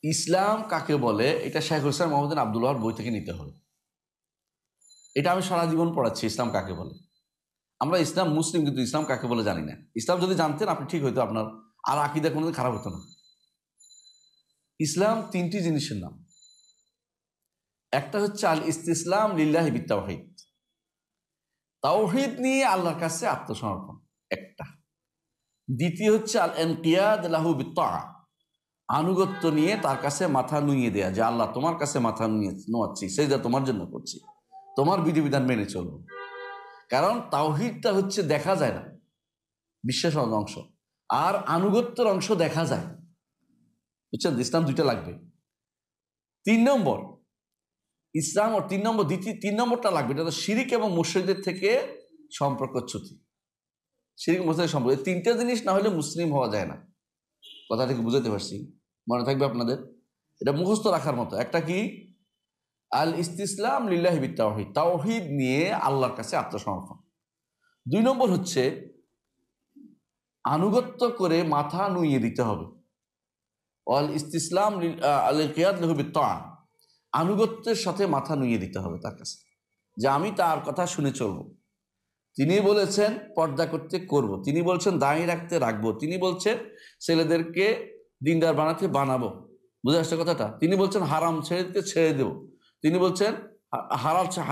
Speaker 1: ইসলাম কাকে বলে এটা শেখুল ইসলাম মুহাম্মদ বিন আব্দুল ওয়াহাব বই থেকে নিতে হবে। এটা আমি সারা জীবন পড়াচ্ছি ইসলাম কাকে বলে। আমরা ইসলাম মুসলিম, কিন্তু ইসলাম কাকে বলে জানি না। ইসলাম যদি জানতেন আপনি, ঠিক হইতো, আপনার আর আকীদা কোনোদিন খারাপ হতো না। ইসলাম 3টি জিনিসের নাম। একটা হচ্ছে আল ইস্তিসলাম লিল্লাহি বিত্তাওহীদ, তাওহীদ নিয়ে আল্লাহর কাছে আত্মসমর্পণ একটা। দ্বিতীয় হচ্ছে আল ইনকিয়াদ লাহু বিত্তাআ, আনুগত্য নিয়ে তার কাছে মাথা নুইয়ে দেয়া, যে আল্লাহ তোমার কাছে মাথা নোয়াচ্ছি, সেজদা তোমার জন্য করছি, তোমার বিধিবিধান মেনে চলবো। কারণ তাওহীদটা হচ্ছে দেখা যায় না, বিশ্বাসের অংশ, আর আনুগত্যের অংশ দেখা যায়, বুঝছেন? ইসলাম 2টা লাগবে। 3 নম্বর ইসলাম, ও 3 নম্বর, 3 নম্বরটা লাগবে, এটা তো শিরিক এবং মুশরিকদের থেকে সম্পর্কচ্যুতি। শিরিক মুশরিক সম্পর্ক, এই 3টা জিনিস না হলে মুসলিম হওয়া যায় না। কথা থেকে বুঝাতে পারছি? মনে থাকবে আপনাদের, এটা মুখস্থ রাখার মতো। একটা কি? আল ইস্তিসলাম লিল্লাহি বিত্তাওহীদ, তাওহীদ নিয়ে আল্লাহর কাছে আত্মসমর্পণ। 2 নম্বর হচ্ছে আনুগত্য করে মাথা নুইয়ে দিতে হবে। আল ইস্তিসলাম আল ইনকিয়াদ লাহু বিত্তাআ, আনুগত্যের সাথে মাথা নুইয়ে দিতে হবে তার কাছে, যে আমি তার কথা শুনে চলবো। তিনি বলেছেন পর্দা করতে করব, তিনি বলছেন দাঁড়িয়ে রাখতে রাখবো, তিনি বলছেন ছেলেদেরকে দিনদার বানাতে বানাবো, বুঝে আসছে কথাটা? তিনি বলছেন হারাম ছেড়ে দিতে ছেড়ে দেবো, তিনি বলছেন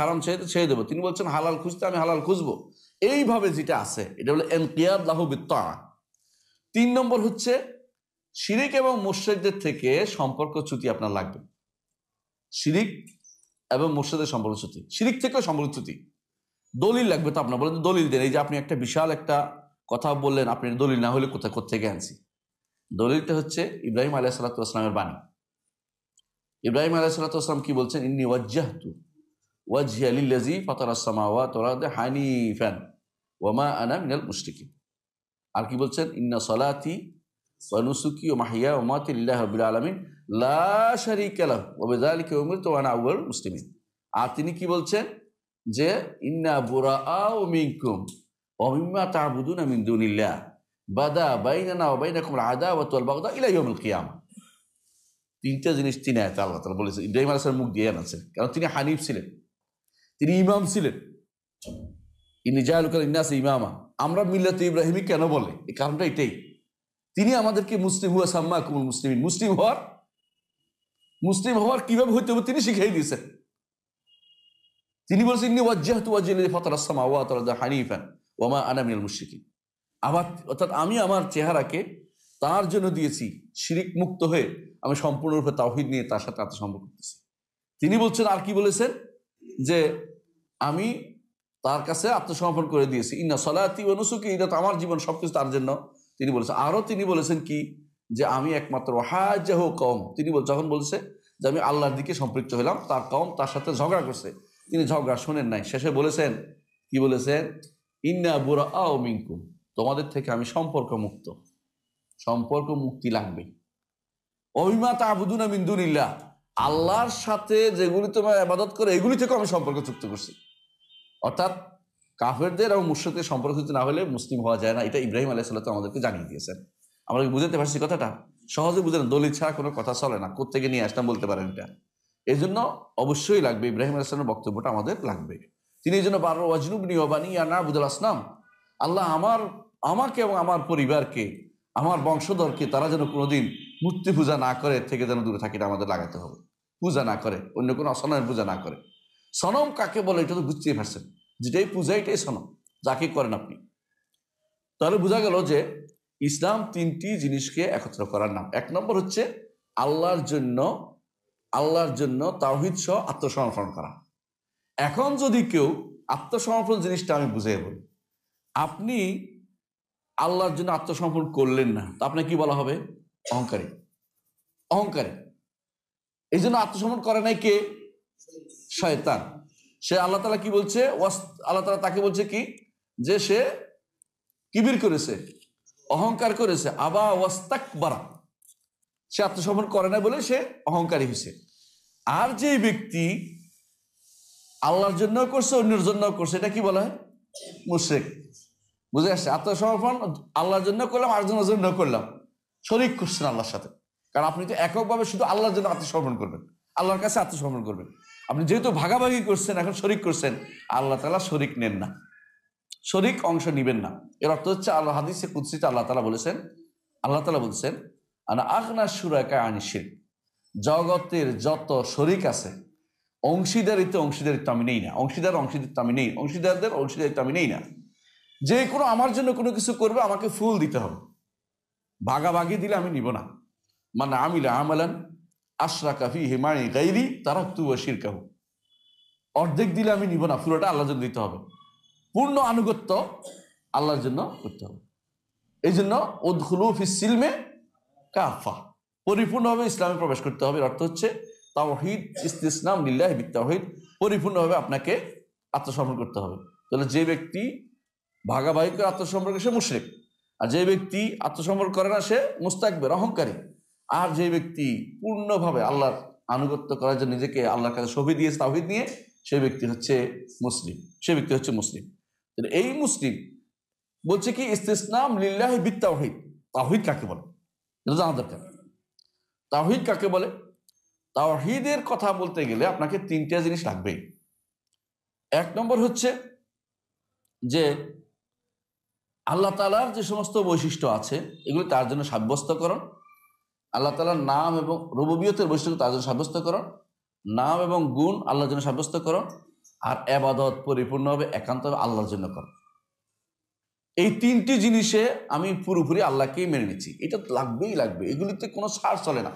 Speaker 1: হারাম ছেড়ে দিতে ছেড়ে দেবো, তিনি বলছেন হালাল খুঁজতে আমি হালাল খুঁজবো। এইভাবে যেটা আছে এটা হলো ইনকিয়াদ লাহু বিত্তাআ। 3 নম্বর হচ্ছে শিরিক এবং মুশরিকদের থেকে সম্পর্ক চ্যুতি আপনার লাগবে। শিরিক এবং মুশরিকদের সম্পর্ক চ্যুতি, শিরিক থেকেও সম্পর্ক চ্যুতি। দলিল লাগবে তো আপনার, বলেন দলিল দেন। এই যে আপনি একটা বিশাল একটা কথা বললেন, আপনি দলিল না হলে কোথেকে আনছি? দলিলটা হচ্ছে ইব্রাহিম আলাইহিস সালাতু ওয়াস সালামের বাণী। ইব্রাহিম আলাইহিস সালাতু ওয়াস সালাম কি বলছেন? ইন্নী ওয়াজ্জাহতু ওয়াজহিয়া লিল্লাযী ফাতারাস সামাওয়াতি ওয়াল আরদা হানিফান ওয়া মা আনা মিনাল মুশরিকিন। আর কি বলছেন? ইন্না সলাতি ওয়া নুসুকি ওয়া মাহইয়া ওয়া মামাতি লিল্লাহি রাব্বিল আলামিন লা শারীকা লাহু ওয়া বিযালিকা উমিরতু ওয়া আনা আউওয়ালুল মুসলিমিন। আর তিনি কি বলছেন? যে ইন্না বুরাআউ মিনকুম ওয়া মিম্মা তা'বুদুনা মিন দুনিল্লাহ বাদা বাইনানা ওয়া বাইনাকুম আল-আদাওয়াতু ওয়াল বাগদা ইলা ইয়াউমিল কিয়ামা। তিনটা জিনিস তিনি আয়াতে আল্লাহ তাআলা বলেছেন, ইব্রাহিম আলাইহিস সালাম মুখ দিয়ে আনছেন, কারণ তিনি হানিফ ছিলেন, তিনি ইমাম ছিলেন। ইন্নী জাআলুকা লিন-নাসি ইমামা। আমরা মিল্লাতে ইব্রাহিমি কেন বলে? এই কারণটা এটাই, তিনি আমাদেরকে মুসলিম হুয়া সাম্মাকুমুল মুসলিমিন, মুসলিম হওয়ার কিভাবে হইতে হবে তিনি শিখিয়ে দিয়েছেন। তিনি বলছেন ইন্নী ওয়াজ্জাহতু ওয়াজহিয়া লিল্লাযী ফাতারাস সামাওয়াতি ওয়াল আরদা হানিফান ওয়া মা আনা মিনাল মুশরিকিন। আবার অর্থাৎ আমি আমার চেহারাকে তার জন্য দিয়েছি, শিরিক মুক্ত হয়ে আমি সম্পূর্ণরূপে তাওহীদ নিয়ে তার সাথে আত্মসম্পর্ক করতেছি। তিনি বলছেন, আর কি বলেছেন? যে আমি তার কাছে আত্মসমর্পণ করে দিয়েছি। ইন্না সলাতি ওয়া নুসুকি, এটা তো আমার জীবন, সবকিছু তার জন্য। তিনি বলেছেন, আরো তিনি বলেছেন কি? যে আমি একমাত্র হাজাহু কওম। তিনি যখন বলছে যে আমি আল্লাহর দিকে সম্পৃক্ত হলাম, তার কওম তার সাথে ঝগড়া করছে, তিনি ঝগড়া শোনেন নাই। শেষে বলেছেন, কি বলেছেন? ইন্না বুরাআউ মিনকুম, তোমাদের থেকে আমি সম্পর্ক মুক্ত। সম্পর্ক মুক্তি লাগবে। ওয়া মিম্মা তা'বুদুনা মিন দুনিল্লাহ, আল্লাহর সাথে যেগুলি তোমরা ইবাদত করে এগুলি থেকে আমি সম্পর্ক চুক্ত করছি। অর্থাৎ কাফেরদের এবং মুশরিকদের সম্পর্ক চুক্তি না হলে মুসলিম হওয়া যায় না। এটা ইব্রাহিম আলাইহিস সালাতু আমাদেরকে জানিয়ে দিয়েছেন। আমরা বুঝতে পারছি কথাটা? সহজে বুঝেন, দলিল ছাড়া কোনো কথা চলে না। কোত্থেকে নিয়ে আসলাম বলতে পারেন এটা। এই জন্য অবশ্যই লাগবে, ইব্রাহিম আলাইহিস সালামের বক্তব্যটা আমাদের লাগবে। তিনি এই জন্য বারবার ওয়াজনুবনি ওয়া বানিয়া না'বুদুল আসনাম, আল্লাহ আমাকে এবং আমার পরিবারকে, আমার বংশধরকে তারা যেন কোনোদিন মূর্তি পূজা না করে থেকে যেন দূরে থাকি, আমাদের লাগাতে হবে। পূজা না করে, অন্য কোনো অসনামের পূজা না করে। সনম কাকে বলে এটা তো বুঝতেই পারছেন, যেটাই পূজা এটাই সনম, যাকে করেন আপনি। তাহলে বোঝা গেল যে ইসলাম তিনটি জিনিসকে একত্র করার নাম। এক নম্বর হচ্ছে আল্লাহর জন্য তাওহীদ সহ আত্মসমর্পণ করা। এখন যদি কেউ আত্মসমর্পণ জিনিসটা আমি বুঝিয়ে বলি, আপনি আল্লাহর জন্য আত্মসমর্পণ করলেন না, তা আপনাকে কি বলা হবে? অহংকারী। এই জন্য আত্মসমর্পণ করে নাই কে? শয়তান। সে আল্লাহ তাআলা কি বলছে? আল্লাহ তাআলা তাকে বলছে কি? যে সে কিবির করেছে, অহংকার করেছে। আবা ওয়াস্তাকবারা, সে আত্মসমর্পণ করে না বলে সে অহংকারী হয়েছে। আর যে ব্যক্তি আল্লাহর জন্য করছে, অন্যের জন্য করছে, এটা কি বলা হয়? মুশরিক। বুঝে আসছে? আত্মসমর্পণ আল্লাহর জন্য করলাম, আরেকজনের জন্য করলাম, শরীক করছেন আল্লাহর সাথে। কারণ আপনি তো এককভাবে শুধু আল্লাহর জন্য আত্মসমর্পণ করবেন, আল্লাহর কাছে আত্মসমর্পণ করবেন। আপনি যেহেতু ভাগাভাগি করছেন, এখন শরীক করছেন, আল্লাহ তাআলা শরীক নেন না, শরীক অংশ নিবেন না। এর অর্থ হচ্ছে আল্লাহ হাদিসে কুদসিতে আল্লাহ তাআলা বলছেন আনা আগনা শুরাকা আনিশ শিরক, জগতের যত শরীক আছে অংশীদারিত্ব আমি নেই না, অংশীদারিত্ব আমি নেই না। যে কোনো আমার জন্য কোনো কিছু করবে আমাকে ফুল দিতে হবে, ভাগাভাগি দিলে আমি নিব না। মানে আমিলা আমালান আশরাকা ফীহি মাই গায়রি তারাকতু ওয়া শিরকাহু, অর্ধেক দিলে আমি নিব না, পুরোটা আল্লাহর জন্য দিতে হবে। পূর্ণ আনুগত্য আল্লাহর জন্য করতে হবে। এই জন্য উদখুলু ফিস সিলমে কাফা, পরিপূর্ণভাবে ইসলামে প্রবেশ করতে হবে। অর্থ হচ্ছে তাওহীদ ইসতিসলাম লিল্লাহি বিত্তাওহীদ, পরিপূর্ণভাবে আপনাকে আত্মসমর্পণ করতে হবে। তাহলে যে ব্যক্তি ভাগাভাগি করে আত্মসমর্পণ করে সে মুশরিক, আর যে ব্যক্তি আত্মসমর্পণ করে না সে মুস্তাকবির, অহংকারী। আর যে ব্যক্তি পূর্ণভাবে আল্লাহর আনুগত্য করার জন্য নিজেকে আল্লাহর কাছে সঁপে দিয়েছে তাওহীদ নিয়ে, সেই ব্যক্তি হচ্ছে মুসলিম। এই মুসলিম বলছে কি? ইসতিসলাম লিল্লাহি বিত্তাওহীদ। তাওহীদ কাকে বলে এটা জানা দরকার। তাওহীদ কাকে বলে? তাওহীদের কথা বলতে গেলে আপনাকে তিনটা জিনিস লাগবে। এক নম্বর হচ্ছে যে আল্লাহ তাআলার যে সমস্ত বৈশিষ্ট্য আছে এগুলি তার জন্য সাব্যস্তকরণ, আল্লাহ তাআলার নাম এবং রুবুবিয়তের বৈশিষ্ট্য তার জন্য সাব্যস্তকরণ, নাম এবং গুণ আল্লাহর জন্য সাব্যস্তকরণ, আর ইবাদত পরিপূর্ণভাবে একান্তভাবে আল্লাহর জন্য করো। এই তিনটি জিনিসে আমি পুরোপুরি আল্লাহকেই মেনে নিচ্ছি, এটা লাগবেই লাগবে, এগুলিতে কোনো ছাড় চলে না।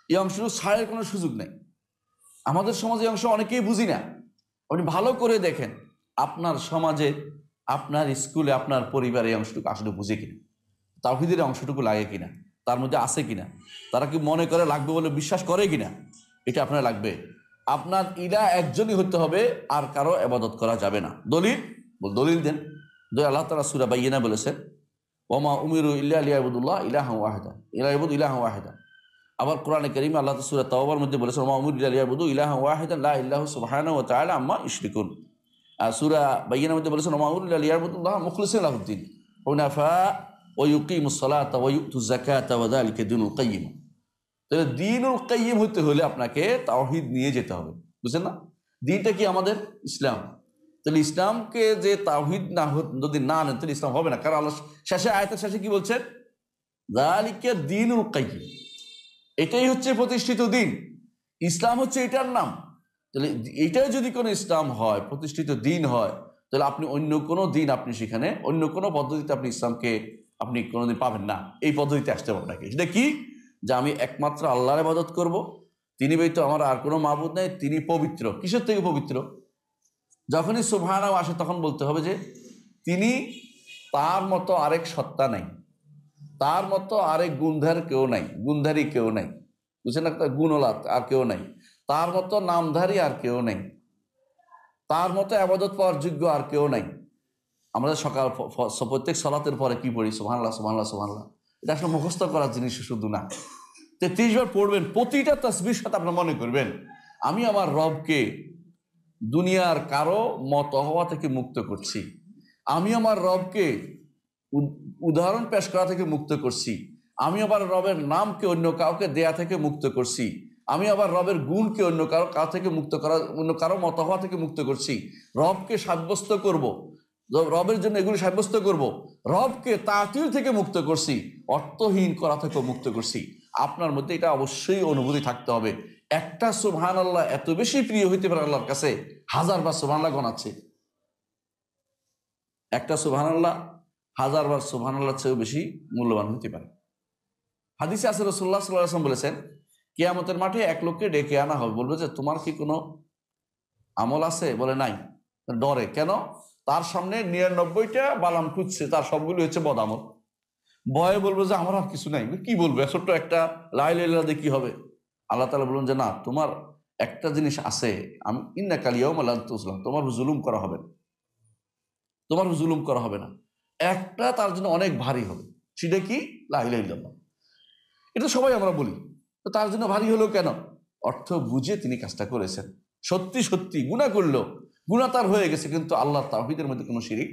Speaker 1: এই অংশটুকু ছাড়ের কোনো সুযোগ নেই। আমাদের সমাজে অংশ অনেকেই বুঝি না। আপনি ভালো করে দেখেন আপনার সমাজে, আপনার স্কুলে, আপনার পরিবারে এই অংশটুকু আসলে বুঝে কিনা, তাওহীদের অংশটুকু লাগে কিনা, তার মধ্যে আছে কিনা, তারা কি মনে করে লাগবে বলে বিশ্বাস করে কিনা, এটা আপনার লাগবে। আপনার ইলাহ একজনই হতে হবে, আর কারো ইবাদত করা যাবে না। দলিল দেন। আল্লাহ তাআলা সূরা বাইয়িনা বলেছেন, ওমা উমিরু ইল্লা লিয়াবুদুল্লাহ ইলাহা ওয়াহিদা, ইলাহা ওয়াহিদা। আবার কোরআনে কারীমে আল্লাহ সূরা তাওবার মধ্যে বলেছেন, ওমা উমিরু ইল্লা লিয়াবুদু ইলাহা ওয়াহিদা লা ইলাহা সুবহানাহু ওয়া তাআলা আম্মা ইউশরিকুন। আর সূরা বাইয়িনার মধ্যে বলেছেন, ওমা উমিরু ইল্লা লিয়াবুদুল্লাহ মুখলিসিন লাহুদ্দিন হুনাফা ওয়া ইউকিমুস সালাতা ওয়া ইউতুজ যাকাতা ওয়া যালিকা দীনুল কাইয়্যিম। তাহলে দীনুল কাইয়্যিম হতে হলে আপনাকে তাওহীদ নিয়ে যেতে হবে, বুঝছেন না? দ্বীনটা কি আমাদের ইসলাম। তাহলে ইসলামকে যে তাওহীদ না যদি না নেন তাহলে ইসলাম হবে না। কারণ আল্লাহ শেষে আয়াতের শেষে কি বলছেন? যালিকা দীনুল কাইয়্যিম, এটাই হচ্ছে প্রতিষ্ঠিত দিন। ইসলাম হচ্ছে এটার নাম। তাহলে এটাই যদি কোনো ইসলাম হয়, প্রতিষ্ঠিত দিন হয়, তাহলে আপনি অন্য কোনো দিন, আপনি সেখানে অন্য কোনো পদ্ধতিতে আপনি ইসলামকে আপনি কোনোদিন পাবেন না। এই পদ্ধতিতে আসতে হবে আপনাকে। সেটা কি? যে আমি একমাত্র আল্লাহর ইবাদত করব, তিনি ব্যতীত আমার আর কোনো মাবুদ নাই, তিনি পবিত্র। কিসের থেকে পবিত্র? যখনই সুবহানাহু আসে তখন বলতে হবে যে তিনি, তার মতো আরেক সত্তা নাই, তার মতো আরেক গুণধারী কেউ নাই, বুঝছেন না? গুণওয়ালা আর কেউ নাই, তার মতো নামধারী আর কেউ নাই, তার মতো ইবাদত পাওয়ার যোগ্য আর কেউ নাই। আমরা সকাল প্রত্যেক সালাতের পরে কি পড়ি? সুবহানাল্লাহ সুবহানাল্লাহ সুবহানাল্লাহ। এটা আসলে মুখস্থ করার জিনিস শুধু না। 33 বার পড়বেন, প্রতিটা তাসবিহর সাথে আপনার মনে করবেন আমি আমার রবকে দুনিয়ার কারো মত হওয়া থেকে মুক্ত করছি, আমি আমার রবকে উদাহরণ পেশ করা থেকে মুক্ত করছি, আমি আবার রবের নামকে অন্য কাউকে দেয়া থেকে মুক্ত করছি, আমি আবার রবের গুণকে অন্য কারো থেকে মুক্ত করা, অন্য কারো মত হওয়া থেকে মুক্ত করছি, রবকে সাব্যস্ত করব, রবের জন্য এগুলি সাব্যস্ত করব, রবকে তাতিল থেকে মুক্ত করছি, অর্থহীন করা থেকে মুক্ত করছি। আপনার মধ্যে এটা অবশ্যই অনুভূতি থাকতে হবে। একটা সুবহানাল্লাহ এত বেশি প্রিয় হইতে পারে আল্লাহর কাছে, হাজারবার সুবহানাল্লাহ গণাচ্ছে। একটা সুবহানাল্লাহ হাজারবার সুবহানাল্লাহ চেয়েও বেশি মূল্যবান হতে পারে। হাদিসে আছে রাসূলুল্লাহ সাল্লাল্লাহু আলাইহি ওয়াসাল্লাম বলেছেন, কিয়ামতের মাঠে এক লোককে ডেকে আনা হবে, বলবে যে তোমার কি কোনো আমল আছে? বলে নাই। ডরে। কেন? তার সামনে 99টা বালাম খুঁজছে, তার সবগুলো হচ্ছে বদ আমল। ভয়ে বলবো যে আমার আর কিছু নাই। কি বলবো, ছোট্ট একটা লা ইলাহা ইল্লাল্লাহ দিয়ে কি হবে? আল্লাহ তাআলা বলুন যে না, তোমার একটা জিনিস আছে, আমি ইন্নাকাল ইয়াউমা লা তুজলাম, তোমার জুলুম করা হবে না, তোমার জুলুম করা হবে না। একটা তার জন্য অনেক ভারী হবে। সেটা কি? লা ইলাহা ইল্লাল্লাহ। এটা সবাই আমরা বলি, তো তার জন্য ভারী হলো কেন? অর্থ বুঝে তিনি কাজটা করেছেন, সত্যি সত্যি গুনাহ করলো, গুনাহ তার হয়ে গেছে, কিন্তু আল্লাহ তাওহীদের মধ্যে কোনো শিরিক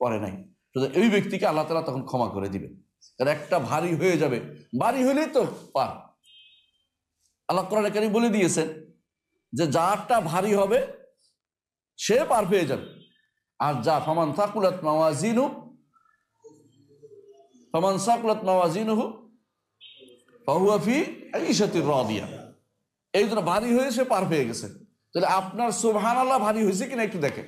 Speaker 1: করে নাই। এই ব্যক্তিকে আল্লাহ তাআলা তখন ক্ষমা করে দিবে। তার একটা ভারী হয়ে যাবে, ভারী হলেই তো পার। আল্লাহ কোরআনে কারীমে বলে দিয়েছেন যে যারটা ভারী হবে সে পার পেয়ে যাবে। আর যা ফামান সাকুলাত মাওয়াজিনুহু ফাহুয়া ফি আইশাতির রাদিয়া। এই জন্য ভারী হয়ে সে পার পেয়ে গেছে। তাহলে আপনার সুবহানাল্লাহ ভারী হয়েছে কিনা একটু দেখেন।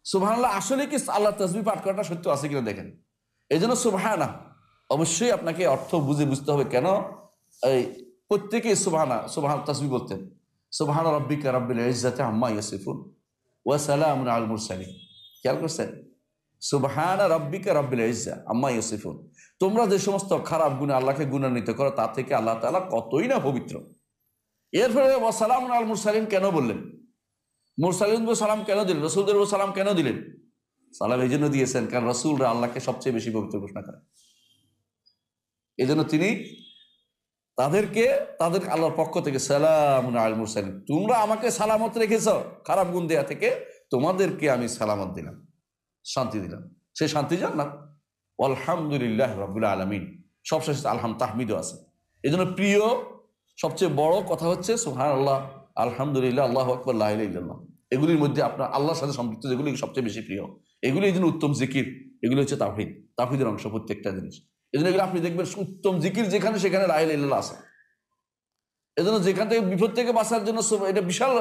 Speaker 1: সুবহানাল্লাহ আসলে কি আল্লাহ তাসবিহ পাঠ করাটা সত্য আছে কিনা দেখেন। এই জন্য সুবহানাহ অবশ্যই আপনাকে অর্থ বুঝতে হবে। কেন? এই প্রত্যেকেই সুবহান তাসবিহ বলতেন, সুবহান রাব্বিকা রাব্বিল ইজ্জাতি আম্মা ইয়াসিফুন ওয়া সালামুন আলাল মুরসালিন। খেয়াল করছেন? সুবহান রাব্বিকা রাব্বিল ইজ্জা আম্মা ইয়াসিফুন। তোমরা যে সমস্ত খারাপ গুণে আল্লাহকে গুণান্বিত করো তার থেকে আল্লাহ তাআলা কতই না পবিত্র। এরপরে ওয়া সালামুন আলাল মুরসালিন কেন বললেন? মুরসালিনদের সালাম কেন দিলেন? রাসূলদের সালাম কেন দিলেন? সালাম এই জন্য দিয়েছেন কারণ রাসূলরা আল্লাহকে সবচেয়ে বেশি পবিত্র ঘোষণা করেন। এই জন্য তিনি তাদের আল্লাহর পক্ষ থেকে সালামুন আলাল মুরসালিন, তোমরা আমাকে সালামত রেখেছ খারাপ গুণ দেয়া থেকে, তোমাদেরকে আমি সালামত দিলাম, শান্তি দিলাম। সেই শান্তি জান্নাত। আলহামদুলিল্লাহ রাব্বিল আলামিন, সবশেষে আলহাম তাহমিদও আছে। এই জন্য প্রিয় সবচেয়ে বড় কথা হচ্ছে সুবহানাল্লাহ, আলহামদুলিল্লাহ, আল্লাহু আকবার, লা ইলাহা ইল্লাল্লাহ। এগুলির মধ্যে আপনার আল্লাহর সাথে সম্পৃক্ত যেগুলি সবচেয়ে বেশি প্রিয়, এগুলি এই জন্য উত্তম জিকির। এগুলি হচ্ছে তাওহীদের অংশ প্রত্যেকটা জিনিস। এই জন্য এগুলো আপনি দেখবেন উত্তম জিকির যেখানে সেখানে লা ইলাহা ইল্লাল্লাহ আছে। এই জন্য যেখান থেকে বিপদ থেকে বাঁচার জন্য এটা বিশাল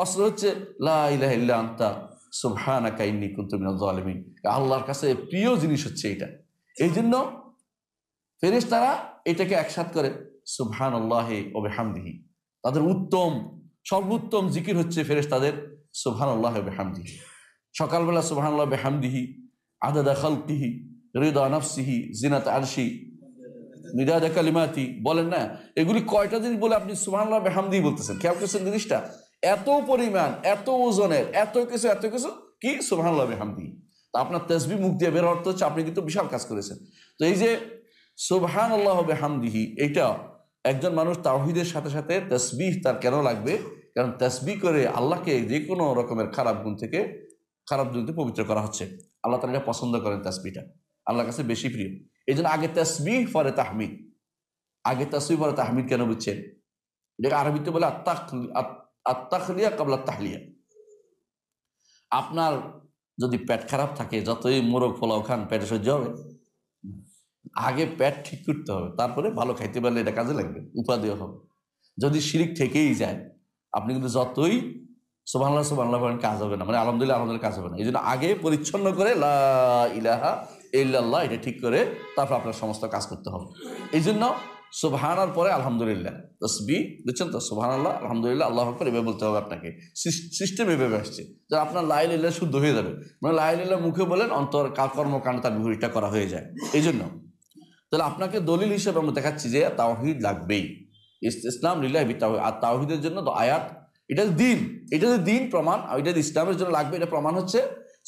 Speaker 1: অস্ত্র হচ্ছে লা ইলাহা ইল্লা আনতা সুবহানাকা ইন্নী কুনতু মিনাজ জালিমিন। আল্লাহর কাছে প্রিয় জিনিস হচ্ছে এটা। এই জন্য ফেরেশতারা এটাকে একসাথ করে সুবহানাল্লাহি ওয়া বিহামদিহি। তাদের উত্তম সর্বোত্তম জিকির হচ্ছে ফেরেশতাদের সুবহানাল্লাহি ওয়া বিহামদিহি। সকালবেলা সুবহানাল্লাহি ওয়া বিহামদিহি আদাদা খালকিহি রিদা নাফসিহি জিনাত আরশি মিদাদা কালিমাতি বলেন না, এগুলি কয়টা জিনিস বলে আপনি সুবহানাল্লাহি ওয়া বিহামদিহি বলতেছেন? খেয়াল করছেন জিনিসটা? এত পরিমাণ, এত ওজনের, এত কিছু কি সুবহানাল্লাহি ওয়া বিহামদিহি। তা আপনার তাসবিহ মুখ দিয়ে বের অর্থ হচ্ছে আপনি কিন্তু বিশাল কাজ করেছেন। তো এই যে সুবহানাল্লাহি ওয়া বিহামদিহি, এটা একজন মানুষ তাওহীদের সাথে সাথে তাসবিহ তার কেন লাগবে? কারণ তাসবিহ করে আল্লাহকে যে কোনো রকমের খারাপ গুণ থেকে পবিত্র করা হচ্ছে। আল্লাহ তাআলা এটা পছন্দ করেন, তাসবিহটা আল্লাহর কাছে বেশি প্রিয়। এই জন্য আগে তাসবিহ পরে তাহমিদ। আগে তাসবিহ পরে তাহমিদ কেন বুঝছেন? এটাকে আরবিতে বলে আত-তাখলিয়া ক্বাবলা আত-তাহলিয়া। আপনার যদি পেট খারাপ থাকে, যতই মোরগ পোলাও খান পেটে সহ্য হবে? আগে পেট ঠিক করতে হবে, তারপরে ভালো খাইতে পারলে এটা কাজে লাগবে, উপাদেয় হবে। যদি শিরিক থেকেই যায়, আপনি কিন্তু যতই সুবহানাল্লাহ সুবহানাল্লাহ বলেন কাজ হবে না, মানে আলহামদুলিল্লাহ কাজ হবে না। এই জন্য আগে পরিচ্ছন্ন করে লা ইলাহা ইল্লাল্লাহ এটা ঠিক করে তারপর আপনার সমস্ত কাজ করতে হবে। এই জন্য সুবহানার পরে আলহামদুলিল্লাহ তাসবিহ, বুঝছেন তো? সুবহানাল্লাহ আলহামদুলিল্লাহ আল্লাহু আকবার এভাবে বলতে হবে আপনাকে। সিস্টেম এভাবে আসছে যে আপনার লা ইলাহা ইল্লাল্লাহ শুদ্ধ হয়ে যাবে। মানে লা ইলাহা ইল্লাল্লাহ মুখে বলেন, অন্তর কর্মকাণ্ড তার বিপরীতটা করা হয়ে যায়। এই জন্য তাহলে আপনাকে দলিল হিসেবে আমরা দেখাচ্ছি যে তাওহীদ লাগবেই। ইসলাম লিল্লাহি বিত্তাওহীদ। আর তাওহীদের জন্য তো আয়াত, এটা দিন, এটা যে দিন প্রমাণ, এটা ইসলামের জন্য লাগবে, এটা প্রমাণ হচ্ছে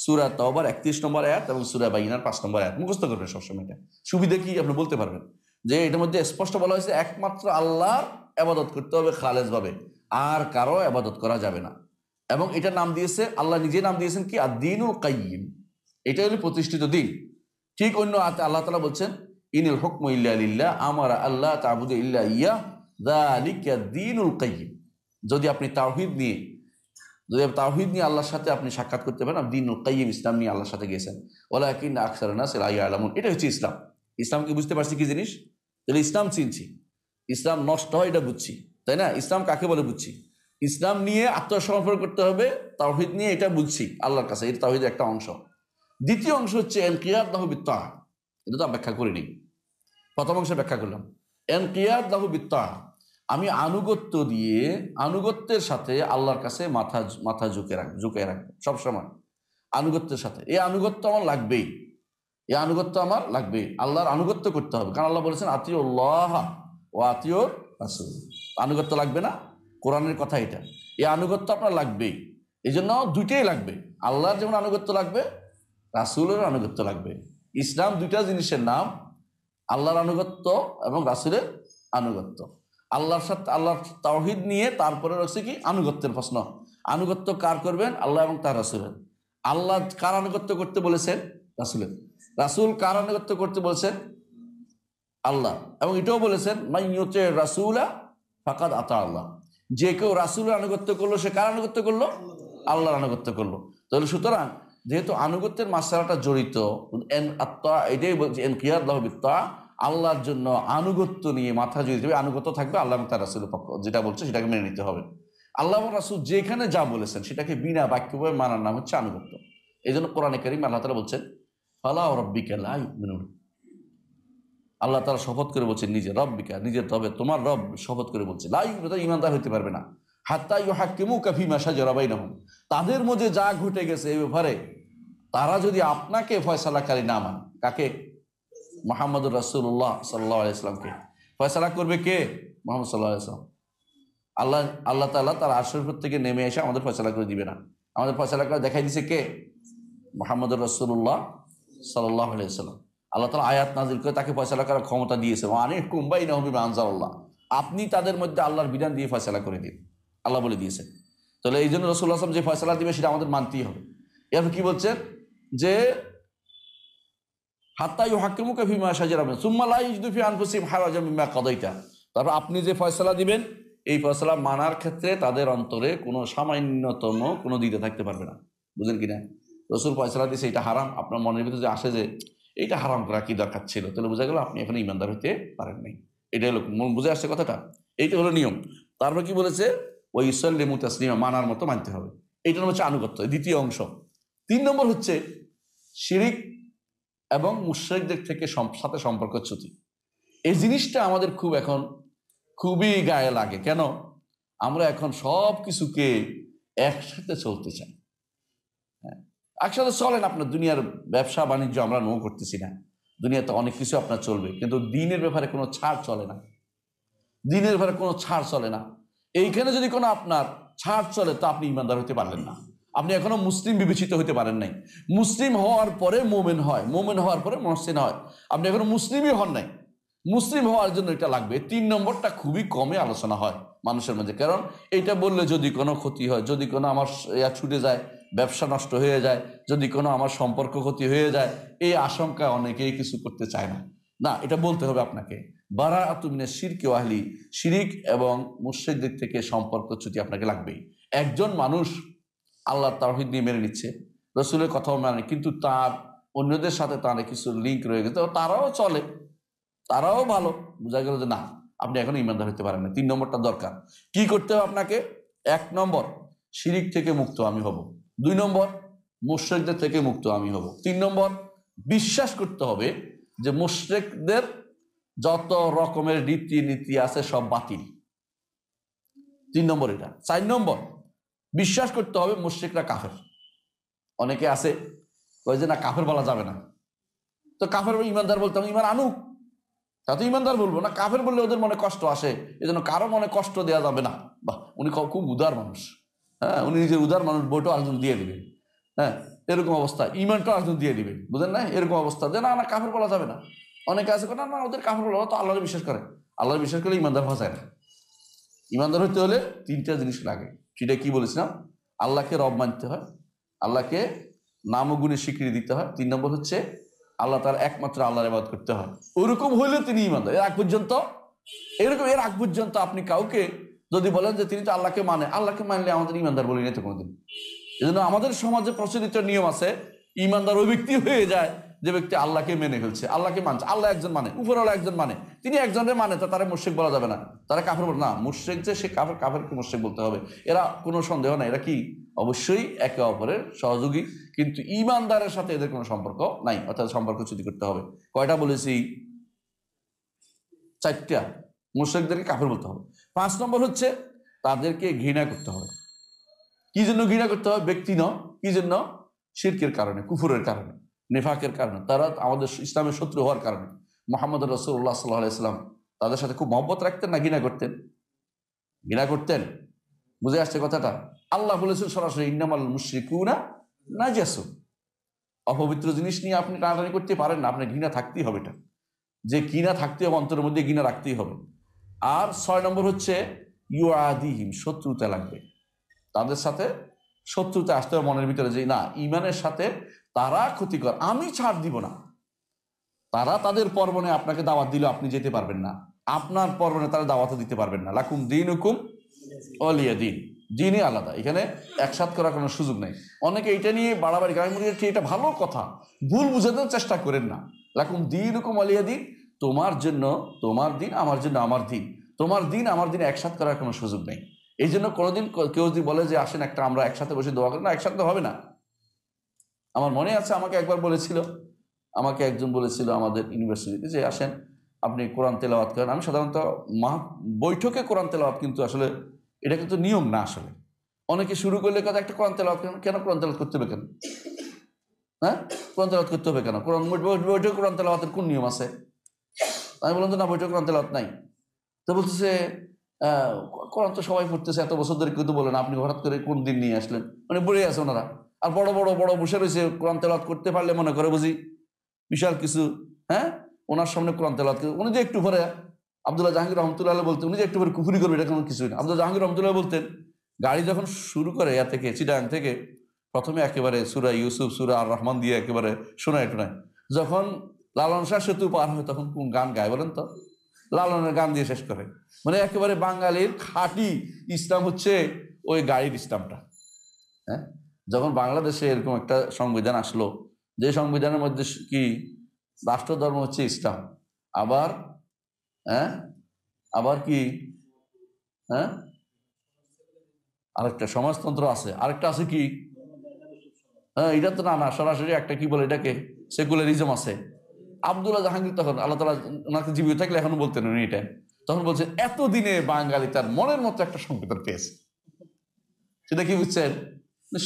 Speaker 1: সূরা তাওবার 31 নম্বর আয়াত এবং সূরা বাইয়িনার 5 নম্বর আয়াত। মুখস্থ করবেন সবসময়। এটা সুবিধা কি আপনি বলতে পারবেন যে এটার মধ্যে স্পষ্ট বলা হয়েছে একমাত্র আল্লাহর ইবাদত করতে হবে খালেস ভাবে, আর কারো ইবাদত করা যাবে না। এবং এটা নাম দিয়েছে আল্লাহ নিজে, নাম দিয়েছেন কি আদ-দীনুল কাইয়্যিম। এটা হলো প্রতিষ্ঠিত দিন। ঠিক অন্য আয়াতে আল্লাহ তাআলা বলছেন ইনিল হুকমু ইল্লা লিল্লাহ আমারা আল্লাহ তা'বুদু ইল্লা ইয়াহ যালিকা দীনুল কাইয়্যিম। যদি আপনি তাওহীদ নিয়ে আল্লাহর সাথে আপনি সাক্ষাৎ করতে পারেন, আপনি দীনুল কাইয়্যিম ইসলাম নিয়ে আল্লাহর সাথে গেছেন। ওয়ালাকিন্না আকসারান নাসি লা ইয়ালামুন। এটা হচ্ছে ইসলাম। ইসলামকে বুঝতে পারছি কি জিনিস? তাহলে ইসলাম চিনছি, ইসলাম নষ্ট হয় এটা বুঝছি, তাই না? ইসলাম কাকে বলে বুঝছি। ইসলাম নিয়ে আত্মসমর্পণ করতে হবে, তাওহীদ নিয়ে এটা বুঝছি আল্লাহর কাছে, এটা তাওহীদের একটা অংশ। দ্বিতীয় অংশ হচ্ছে ইনকিয়াদ লাহু বিত্তাআহ। এটা তো ব্যাখ্যা করিনি, প্রথম অংশে ব্যাখ্যা করলাম। ইনকিয়াদ লাহু বিত্তাআহ, আমি আনুগত্যের সাথে আল্লাহর কাছে মাথা ঝুঁকে রাখবো সবসময় আনুগত্যের সাথে। এই আনুগত্য আমার লাগবেই, আল্লাহর আনুগত্য করতে হবে। কারণ আল্লাহ বলেছেন আতিউল্লাহ ওয়া আতিউর রাসূল। আনুগত্য লাগবে না? কোরআনের কথা এটা। এই আনুগত্য আপনার লাগবেই। এই জন্য দুইটাই লাগবে, আল্লাহর যেমন আনুগত্য লাগবে, রাসূলের আনুগত্য লাগবে। ইসলাম দুইটা জিনিসের নাম, আল্লাহর আনুগত্য এবং রাসূলের আনুগত্য। আল্লাহর সাথে আল্লাহর তাওহীদ নিয়ে তারপরে রয়েছে কি আনুগত্যের প্রশ্ন। আনুগত্য কার করবেন? আল্লাহ এবং তার রাসূলের। আল্লাহ কার আনুগত্য করতে বলেছেন? রাসূলের। রাসূল কার আনুগত্য করতে বলেছেন? আল্লাহ। এবং এটাও বলেছেন মান ইউতির রাসূলা ফাকাদ আতা আল্লাহ। যে কেউ রাসূলের আনুগত্য করলো সে কার আনুগত্য করলো? আল্লাহর আনুগত্য করলো। তাহলে সুতরাং যেহেতু আনুগত্যের মাসআলাটা জড়িত, এটাই বলছে ইনকিয়াদ লাহু বিত্তাআহ, আল্লাহর জন্য আনুগত্য নিয়ে মাথা ঝুঁকিয়ে দেবে। আনুগত্য থাকবে আল্লাহ এবং তার রাসূলের পক্ষ, যেটা বলছে সেটাকে মেনে নিতে হবে। আল্লাহ এবং রাসূল যেখানে যা বলেছেন সেটাকে বিনা বাক্যভাবে মানার নাম হচ্ছে আনুগত্য। এই জন্য কোরআনে কারীম আল্লাহ তাআলা বলছেন ফালা রাব্বিকা লা ইউমিনুন। আল্লাহ তাআলা শপথ করে বলছেন নিজে, রব্বিকা নিজের, তবে তোমার রব শপথ করে বলছে লা ইউমিনুন, ঈমানদার হতে পারবে না হাত্তা ইউহাক্কিমুকা ফীমা শাজারা বাইনাহুম, তাদের মধ্যে যা ঘটে গেছে এই ব্যাপারে তারা যদি আপনাকে ফয়সালাকারী না মানে। কাকে? মুহাম্মদুর রাসূলুল্লাহ সাল্লাল্লাহু আলাইহি ওয়াসাল্লামকে। ফয়সালা করবে কে? মুহাম্মদ সাল্লাল্লাহু আলাইহি ওয়াসাল্লাম। আল্লাহ তাআলা তার আরশের উপর থেকে নেমে এসে আমাদের ফয়সালা করে দিবে না। আমাদের ফয়সালা করে দেখাই দিয়েছে কে? মুহাম্মদুর রাসূলুল্লাহ সাল্লাল্লাহু আলাইহি ওয়াসাল্লাম। আল্লাহ তাআলা আয়াত নাযিল করে তাকে ফয়সালা করার ক্ষমতা দিয়েছে। ওয়ানিহকুম বাইনাহুম বিমা আনজালাল্লাহ, আপনি তাদের মধ্যে আল্লাহর বিধান দিয়ে ফয়সালা করে দিন, আল্লাহ বলে দিয়েছে। তাহলে এই জন্য রাসূলুল্লাহ সাল্লাল্লাহু আলাইহি ওয়াসাল্লাম যে ফয়সালা দিবে সেটা আমাদের মানতেই হবে। এরপর কি বলছেন? যে হাত্তা ইউহাক্কিমুকা ফীমা শাজারা বাইনাহুম সুম্মা লা ইয়াজিদু ফি আনফুসিহিম হারাজাম মিম্মা কাদাইতা। তারপর আপনি যে ফয়সালা দিবেন এই ফয়সালা মানার ক্ষেত্রে তাদের অন্তরে কোনো সামান্যতম কোনো দ্বিধা থাকতে পারবে না। বুঝলেন কিনা? রাসূল ফয়সালা দিয়েছে এটা হারাম, আপনার মনের ভিতরে যে আসে যে এইটা হারাম করা কি দরকার ছিল, তাহলে বোঝা গেল আপনি এখন ঈমানদার হতে পারেন নাই। এটা হলো বুঝে আসছে কথাটা, এইটা হলো নিয়ম। তারপর কি বলেছে? ওই ইউসাল্লিমু তাসলিমা, মানার মতো মানতে হবে। এইটা হচ্ছে আনুগত্য, দ্বিতীয় অংশ। 3 নম্বর হচ্ছে শিরিক এবং মুশরিকদের থেকে সাথে সম্পর্কচ্যুতি। এই জিনিসটা আমাদের খুবই গায়ে লাগে। কেন? আমরা এখন সব কিছুকে একসাথে চলতে চাই। হ্যাঁ, একসাথে চলেন। আপনার দুনিয়ার ব্যবসা বাণিজ্য আমরা নো করতেছি না, দুনিয়াতে অনেক কিছু আপনার চলবে, কিন্তু দিনের ব্যাপারে কোনো ছাড় চলে না। দিনের ব্যাপারে কোনো ছাড় চলে না। এইখানে যদি কোনো আপনার ছাড় চলে তো আপনি ইমানদার হতে পারলেন না, আপনি এখনো মুসলিম বিবেচিত হতে পারেন নাই। মুসলিম হওয়ার পরে মোমেন হয়, মোমেন হওয়ার পরে মহসিন হয়, আপনি এখনো মুসলিমই হন নাই। মুসলিম হওয়ার জন্য এটা লাগবে। 3 নম্বরটা খুবই কমে আলোচনা হয় মানুষের মাঝে, কারণ এটা বললে যদি কোনো ক্ষতি হয়, যদি কোনো আমার ছুটে যায়, ব্যবসা নষ্ট হয়ে যায়, যদি কোনো আমার সম্পর্ক ক্ষতি হয়ে যায়, এই আশঙ্কা অনেকেই কিছু করতে চায় না। না, এটা বলতে হবে আপনাকে, বারাআতু মিনাশ শিরকি ওয়া আহলি, শিরিক এবং মুশরিকদের থেকে সম্পর্কচ্যুতি আপনাকে লাগবেই। একজন মানুষ আল্লাহর তাওহীদ নিয়ে মেনে নিচ্ছে, রসুলের কথাও মানে, কিন্তু তার অন্যদের সাথে তার কিছু লিঙ্ক রয়ে গেছে, তারাও চলে, তারাও ভালো, বোঝা গেল যে না, আপনি এখন ইমানদার হতে পারেন না। 3 নম্বরটা দরকার। কি করতে হবে আপনাকে? 1 নম্বর, শিরিক থেকে মুক্ত আমি হব। 2 নম্বর, মুশরিকদের থেকে মুক্ত আমি হব। 3 নম্বর, বিশ্বাস করতে হবে যে মুশরিকদের যত রকমের রীতিনীতি আছে সব বাতিল। 3 নম্বর এটা। 4 নম্বর, বিশ্বাস করতে হবে মুশরিকরা কাফের। অনেকে আছে ওই যে না, কাফের বলা যাবে না, তো কাফের ইমানদার বলতে হবে, ইমান আনুক, তা তো ইমানদার বলবো না। কাফের বললে ওদের মনে কষ্ট আসে, এই জন্য কারো মনে কষ্ট দেওয়া যাবে না। বাহ, উনি খুব উদার মানুষ, হ্যাঁ, উনি নিজের উদার মানুষ, বইটাও আরেকজন দিয়ে দিবেন, হ্যাঁ, এরকম অবস্থা, ইমানটাও আরেকজন দিয়ে দিবেন, বুঝেন না? এরকম অবস্থা যে না না, কাফের বলা যাবে না। অনেকে আছে না না, ওদের কাফের বলা, তো আল্লাহর বিশ্বাস করে, আল্লাহর বিশ্বাস করলে ইমানদার হওয়া যায় না। ইমানদার হতে হলে 3টা জিনিস লাগে। সেটা কি বলেছিলাম? আল্লাহকে রব মানতে হয়, আল্লাহকে নাম ও গুণে স্বীকৃতি দিতে হয়। 3 নম্বর হচ্ছে আল্লাহ তার একমাত্র আল্লাহর ইবাদত করতে হয়। ওরকম হইলে তিনি ইমানদার। এর আগ পর্যন্ত আপনি কাউকে যদি বলেন যে তিনি তো আল্লাহকে মানে, আল্লাহকে মানলে আমাদের ইমানদার বলি না তো কোনোদিন। এই জন্য আমাদের সমাজে প্রচলিত নিয়ম আছে, ইমানদার ওই ব্যক্তি হয়ে যায় যে ব্যক্তি আল্লাহকে মেনে ফেলছে, আল্লাহকে মানছে। আল্লাহ একজন মানে, উপরওয়ালা একজন মানে, তিনি একজনের মানে, তো তারা মুশরিক বলা যাবে না, তারা কাফের বলে না। মুশরিক যে সে কাফের, কাফেরকে মুশরিক বলতে হবে। এরা কোনো সন্দেহ নাই, এরা কি অবশ্যই একে অপরের সহযোগী, কিন্তু ইমানদারের সাথে এদের কোনো সম্পর্ক নাই, অর্থাৎ সম্পর্ক চুক্তি করতে হবে। কয়টা বলেছি? 4টা। মুশরিকদেরকে কাফের বলতে হবে। 5 নম্বর হচ্ছে তাদেরকে ঘৃণা করতে হবে। কি জন্য ঘৃণা করতে হবে? ব্যক্তি ন, কি জন্য? শিরকের কারণে, কুফুরের কারণে, নেফাকের কারণে, তারা আমাদের ইসলামের শত্রু হওয়ার কারণে। মুহাম্মদ রাসূলুল্লাহ সাল্লাল্লাহু আলাইহি ওয়াসাল্লাম তাদের সাথে খুব মহব্বত রাখতেন না ঘৃণা করতেন? ঘৃণা করতেন। বুঝে আসছে কথাটা? আল্লাহ বলেছেন সরাসরি, ইন্নামাল মুশরিকুনা নাজাসুন। অপবিত্র জিনিস নিয়ে আপনি টানাটানি করতে পারেন না, আপনার ঘৃণা থাকতেই হবে। এটা যে ঘৃণা থাকতে হবে, অন্তরের মধ্যে ঘৃণা রাখতেই হবে। আর 6 নম্বর হচ্ছে ইউআদিহিম, শত্রুতা লাগবে তাদের সাথে, শত্রুতা আসতে হবে মনের ভিতরে, যে না, ইমানের সাথে তারা ক্ষতিকর, আমি ছাড় দিব না। তারা তাদের পর্বণে আপনাকে দাওয়াত দিল, আপনি যেতে পারবেন না, আপনার পর্বণে তারা দাওয়াত দিতে পারবেন না। লাকুম দীনুকুম ওয়ালিয়া দিন, দিনই আলাদা, এখানে একসাথ করার কোনো সুযোগ নেই। অনেকে এটা নিয়ে বাড়াবাড়ি, আমি মনে করি এটা ভালো কথা, ভুল বুঝাতেও চেষ্টা করেন না। লাকুম দীনুকুম ওয়ালিয়া দিন, তোমার জন্য তোমার দিন, আমার জন্য আমার দিন, তোমার দিন আমার দিন একসাথ করার কোনো সুযোগ নেই। এই জন্য কোনোদিন কেউ যদি বলে যে আসেন একটা আমরা একসাথে বসে দোয়া করি, না, একসাথে হবে না। আমার মনে আছে আমাকে একবার বলেছিল, আমাকে একজন বলেছিল আমাদের ইউনিভার্সিটিতে, যে আসেন আপনি কোরআন তেলাওয়াত করেন। আমি সাধারণত বৈঠকে কোরআন তেলাওয়াত, কিন্তু আসলে এটা কিন্তু নিয়ম না। আসলে অনেকে শুরু করলে কথা, একটা কোরআন তেলাওয়াত করেন, কেন কোরআন তেলাওয়াত করতে হবে কেন? হ্যাঁ, কোরআন তেলাওয়াত করতে হবে কেন? কোরআন বৈঠকে কোরআন তেলাওয়াতের কোন নিয়ম আছে? আমি বললাম তো না, বৈঠকে কোরআন তেলাওয়াত নাই। তো বলতেছে কোরআন তো সবাই পড়তেছে, এত বছর ধরে কিন্তু বলেন, আপনি হঠাৎ করে কোন দিন নিয়ে আসলেন? মানে বলে আছে ওনারা, আর বড় বড় বড় বসে রয়েছে, কোরআন তেলাওয়াত করতে পারলে মনে করে বুঝি বিশাল কিছু। হ্যাঁ, ওনার সামনে কোরআন তেলাওয়াত করে, উনি যে একটু পরে আব্দুল্লাহ জাহাঙ্গীর রহমতুল্লাহ বলতেন, উনি যে একটু পরে কুফরি করবে, এটা কোনো কিছুই না। আব্দুল্লাহ জাহাঙ্গীর রহমতুল্লাহ বলতেন, গাড়ি যখন শুরু করে থেকে চিটাং থেকে, প্রথমে একেবারে সূরা ইউসুফ, সূরা আর রহমান দিয়ে একেবারে শোনায় টোনায়, যখন লালন শাহ সেতু পার হয় তখন কোন গান গায় বলেন তো? লালনের গান দিয়ে শেষ করে। মানে একেবারে বাঙালির খাঁটি ইসলাম হচ্ছে ওই গাড়ির ইসলামটা। হ্যাঁ, যখন বাংলাদেশে এরকম একটা সংবিধান আসলো, যে সংবিধানের মধ্যে কি রাষ্ট্র ধর্ম হচ্ছে ইসলাম, আবার আবার কি, আরেকটা সমাজতন্ত্র আছে, আরেকটা আছে কি, হ্যাঁ, এটা তো না, সরাসরি একটা কি বলে এটাকে সেকুলারিজম আছে। আব্দুল্লাহ জাহাঙ্গীর তখন আল্লাহ তাআলা ওনাকে জীবিত থাকলে এখনো বলতেন উনি এটা। তখন বলছেন এতদিনে বাঙালি তার মনের মতো একটা সংবিধান পেয়েছে। সেটা কি বুঝছেন?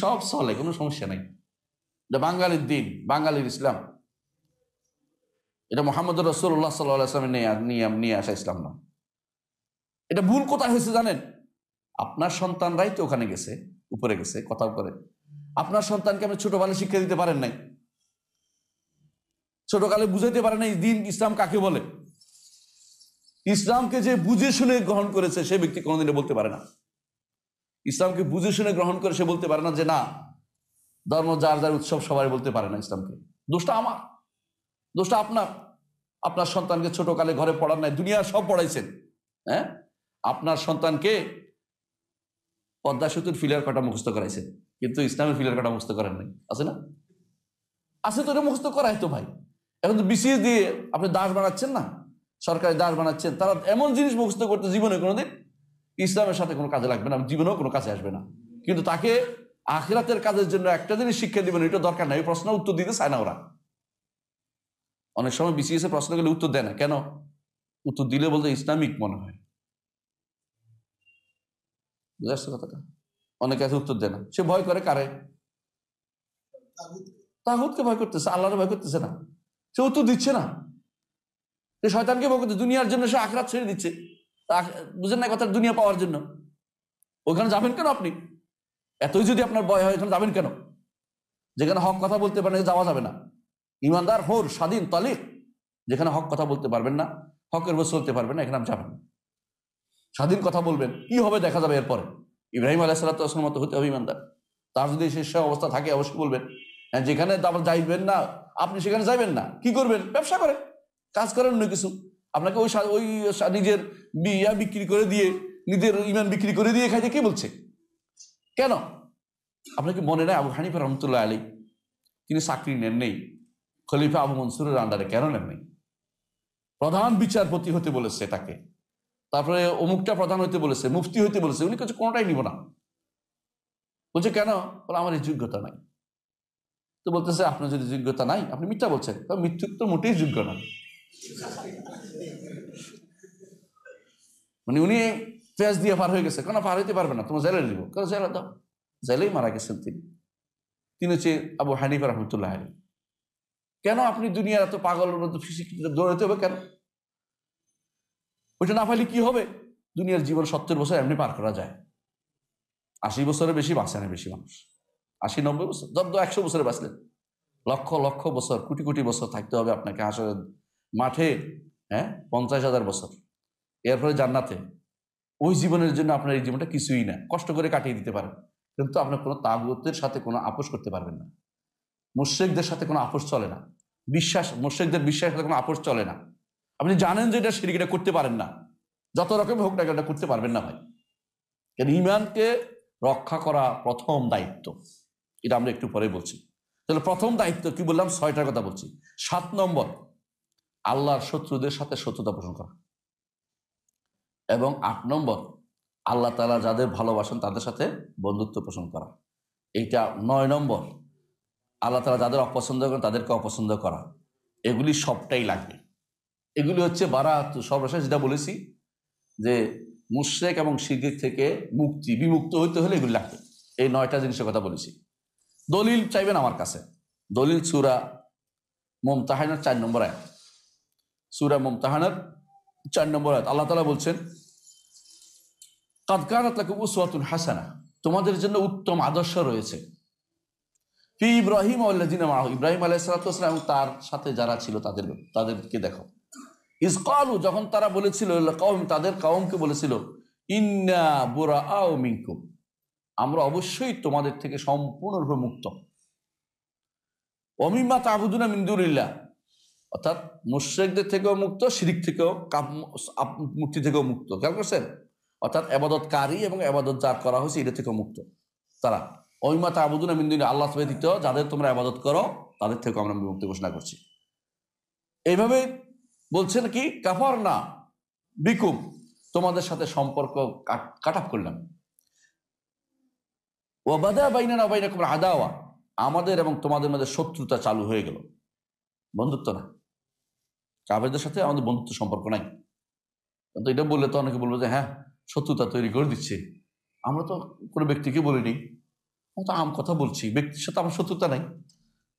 Speaker 1: সব চলে, কোনো সমস্যা নাই। এটা বাঙালির দিন, বাঙালির ইসলাম। এটা মোহাম্মদ রাসূলুল্লাহ সাল্লাল্লাহু আলাইহি ওয়াসাল্লামের নিয়ে আসা ইসলাম না। এটা ভুল কোথায় হয়েছে জানেন? আপনার সন্তানরাই তো ওখানে গেছে, উপরে গেছে কথা করে। আপনার সন্তানকে আপনি ছোটবেলায় শিক্ষা দিতে পারেন নাই, ছোটকালে বুঝাইতে পারেন নাই দিন ইসলাম কাকে বলে। ইসলামকে যে বুঝে শুনে গ্রহণ করেছে সে ব্যক্তি কোনোদিনও বলতে পারে না। ইসলামকে বুঝে শুনে গ্রহণ করে সে বলতে পারে না যে না, ধর্ম যার যার উৎসব সবাই বলতে পারে না ইসলামকে। দোষটা আমার, দোষটা আপনার। আপনার সন্তানকে ছোটকালে ঘরে পড়ান নাই, দুনিয়ার সব পড়াইছেন। হ্যাঁ, আপনার সন্তানকে পদ্মা সেতুর ফিলার কাটা মুখস্থ করাইছেন, কিন্তু ইসলামের ফিলার কাটা মুখস্থ করেন নাই। আছে না? আছে তো, এটা মুখস্থ করাই তো ভাই। এখন তো বিসিএস দিয়ে আপনি দাস বানাচ্ছেন না, সরকারি দাস বানাচ্ছেন। তারা এমন জিনিস মুখস্থ করতে জীবনে কোনোদিন ইসলামের সাথে কোনো কাজে লাগবে না, জীবনেও কোনো কাজে আসবে না। কিন্তু তাকে আখিরাতের কাজের জন্য একটা জিনিস শিক্ষা দিবেন, এটা দরকার নাই। প্রশ্ন উত্তর দিতে চায় না ওরা। অনেক সময় বিসিএস এর প্রশ্নগুলো উত্তর দেয় না কেন? উত্তর দিলে বলতে ইসলামিক মনে হয়। বুঝে আসছে কথাটা? অনেকে আছে উত্তর দেয় না, সে ভয় করে কারে? তাগুতকে ভয় করতেছে, আল্লাহরে ভয় করতেছে না। সে উত্তর দিচ্ছে না, সে শয়তানকে ভয় করতেছে। দুনিয়ার জন্য সে আখিরাত ছেড়ে দিচ্ছে। বুঝেন না কথা? দুনিয়া পাওয়ার জন্য ওখানে যাবেন কেন আপনি? এতই যদি আপনার ভয় হয়, এখানে যাবেন কেন? যেখানে হক কথা বলতে পারেন যাওয়া যাবে না। ইমানদার হোর স্বাধীন তালিক, যেখানে হক কথা বলতে পারবেন না, হকের বসে চলতে পারবেন না, এখানে আপনি যাবেন। স্বাধীন কথা বলবেন, কি হবে দেখা যাবে এরপরে। ইব্রাহিম আলাইহিস সালাতুর মতো হতে হবে ইমানদার। তার যদি শেষ অবস্থা থাকে অবশ্যই বলবেন। যেখানে আবার যাইবেন না আপনি, সেখানে যাইবেন না, কি করবেন? ব্যবসা করেন, কাজ করেন, অন্য কিছু। আপনাকে ওই নিজের বিয়া বিক্রি করে দিয়ে, নিজের ইমান বিক্রি করে দিয়ে খাইতে কে বলছে? কেন? আপনাকে মনে নেই আবু হানিফা রহমতুল্লাহ আলী তিনি চাকরি নেন নেই খলিফা আবু মনসুরের আন্ডারে? কেন নেন নেই? প্রধান বিচারপতি হতে বলেছে তাকে, তারপরে অমুকটা প্রধান হইতে বলেছে, মুফতি হইতে বলেছে, উনি কিছু কোনোটাই নিব না। বলছে কেন? বলে আমার এই যোগ্যতা নাই। তো বলতেছে আপনার যদি যোগ্যতা নাই, আপনি মিথ্যা বলছেন। মৃত্যুর তো মোটেই যোগ্য না। মানে উনি পেঁয়াজ দিয়ে পার হয়ে গেছে। কেন পার হইতে পারবে না? তোমার জেলে দিব। কেন জেলে দাও। জেলেই মারা গেছেন তিনি হচ্ছে আবু হানিফা রহমতুল্লাহ আলী। কেন আপনি দুনিয়ার এত পাগলের মতো দৌড়াইতে হবে কেন? ওইটা না পাইলে কি হবে? দুনিয়ার জীবন 70 বছর এমনি পার করা যায়। 80 বছরের বেশি বাঁচে না বেশি মানুষ। 80-90 বছর, যত 100 বছরে বাঁচলেন। লক্ষ লক্ষ বছর, কোটি কোটি বছর থাকতে হবে আপনাকে হাসরের মাঠে। হ্যাঁ, 50,000 বছর, এরপরে জান্নাতে। ওই জীবনের জন্য আপনার এই জীবনটা কিছুই না, কষ্ট করে কাটিয়ে দিতে পারেন। কিন্তু আপনার কোনো তাগুতের সাথে কোনো আপোষ করতে পারবেন না। মুশরিকদের সাথে কোনো আপোষ চলে না। মুশরিকদের বিশ্বাসের সাথে কোনো আপোষ চলে না। আপনি জানেন যে এটা শিরক, এটা করতে পারেন না। যত রকম হোক না, এটা করতে পারবেন না ভাই। কেন? ঈমানকে রক্ষা করা প্রথম দায়িত্ব। এটা আমরা একটু পরে বলছি। তাহলে প্রথম দায়িত্ব কি বললাম? 6টার কথা বলছি। 7 নম্বর, আল্লাহর শত্রুদের সাথে শত্রুতা পোষণ করা। এবং 8 নম্বর, আল্লাহ তাআলা যাদের ভালোবাসেন তাদের সাথে বন্ধুত্ব পোষণ করা। এইটা 9 নম্বর, আল্লাহ তাআলা যাদের অপছন্দ করেন তাদেরকে অপছন্দ করা। এগুলি সবটাই লাগবে। এগুলি হচ্ছে বারাত। সর্বশেষ যেটা বলেছি যে মুশরিক এবং শিরক থেকে বিমুক্ত হইতে হলে এগুলি লাগবে। এই 9টা জিনিসের কথা বলেছি। দলিল চাইবেন আমার কাছে। দলিল সূরা মুমতাহানার 4 নম্বর আয়াত। সূরা মুমতাহানার 4 নম্বর আয়াত আল্লাহ তাআলা বলছেন, কাদ কানাত লাকুম উসওয়াতুন হাসানাহ, তোমাদের জন্য উত্তম আদর্শ রয়েছে। ফি ইব্রাহিম ওয়াল্লাযিনা মাআহু, ইব্রাহিম আলাইহিস সালাতু ওয়াস সালাম তার সাথে যারা ছিল তাদেরকে দেখো। ইজ ক্বালু, যখন তারা বলেছিল, তাদের কওমকে বলেছিল, ইন্না বুরাআউ মিনকুম, আমরা অবশ্যই তোমাদের থেকে সম্পূর্ণরূপে মুক্ত। ওয়া মিম্মা তা'বুদুনা মিন দুনিল্লাহ, অর্থাৎ মুশরিকদের থেকেও মুক্ত, শিরক থেকেও, মূর্তি থেকেও মুক্ত। খেয়াল করছেন? অর্থাৎ ইবাদতকারী এবং ইবাদত যার করা হয়েছে এটা থেকেও মুক্ত তারা। ওয়া মিম্মা তা'বুদুনা মিন দুনিল্লাহ, আল্লাহ ব্যতীত যাদের তোমরা ইবাদত করো তাদের থেকেও আমরা মুক্তি ঘোষণা করছি। এইভাবে বলছেন কি, কাফারনা বিকুম, তোমাদের সাথে সম্পর্ক কাট অফ করলাম। ওয়া বাদা বাইনানা ওয়া বাইনাকুম আদাওয়া, আমাদের এবং তোমাদের মধ্যে শত্রুতা চালু হয়ে গেল, বন্ধুত্ব না। কাফেরদের সাথে আমাদের বন্ধুত্ব সম্পর্ক নাই। তো এটা বললে তো অনেকে বলবো যে হ্যাঁ শত্রুতা তৈরি করে দিচ্ছে। আমরা তো কোনো ব্যক্তিকে বলিনি, আমরা তো আম কথা বলছি, ব্যক্তির সাথে আমার শত্রুতা নাই।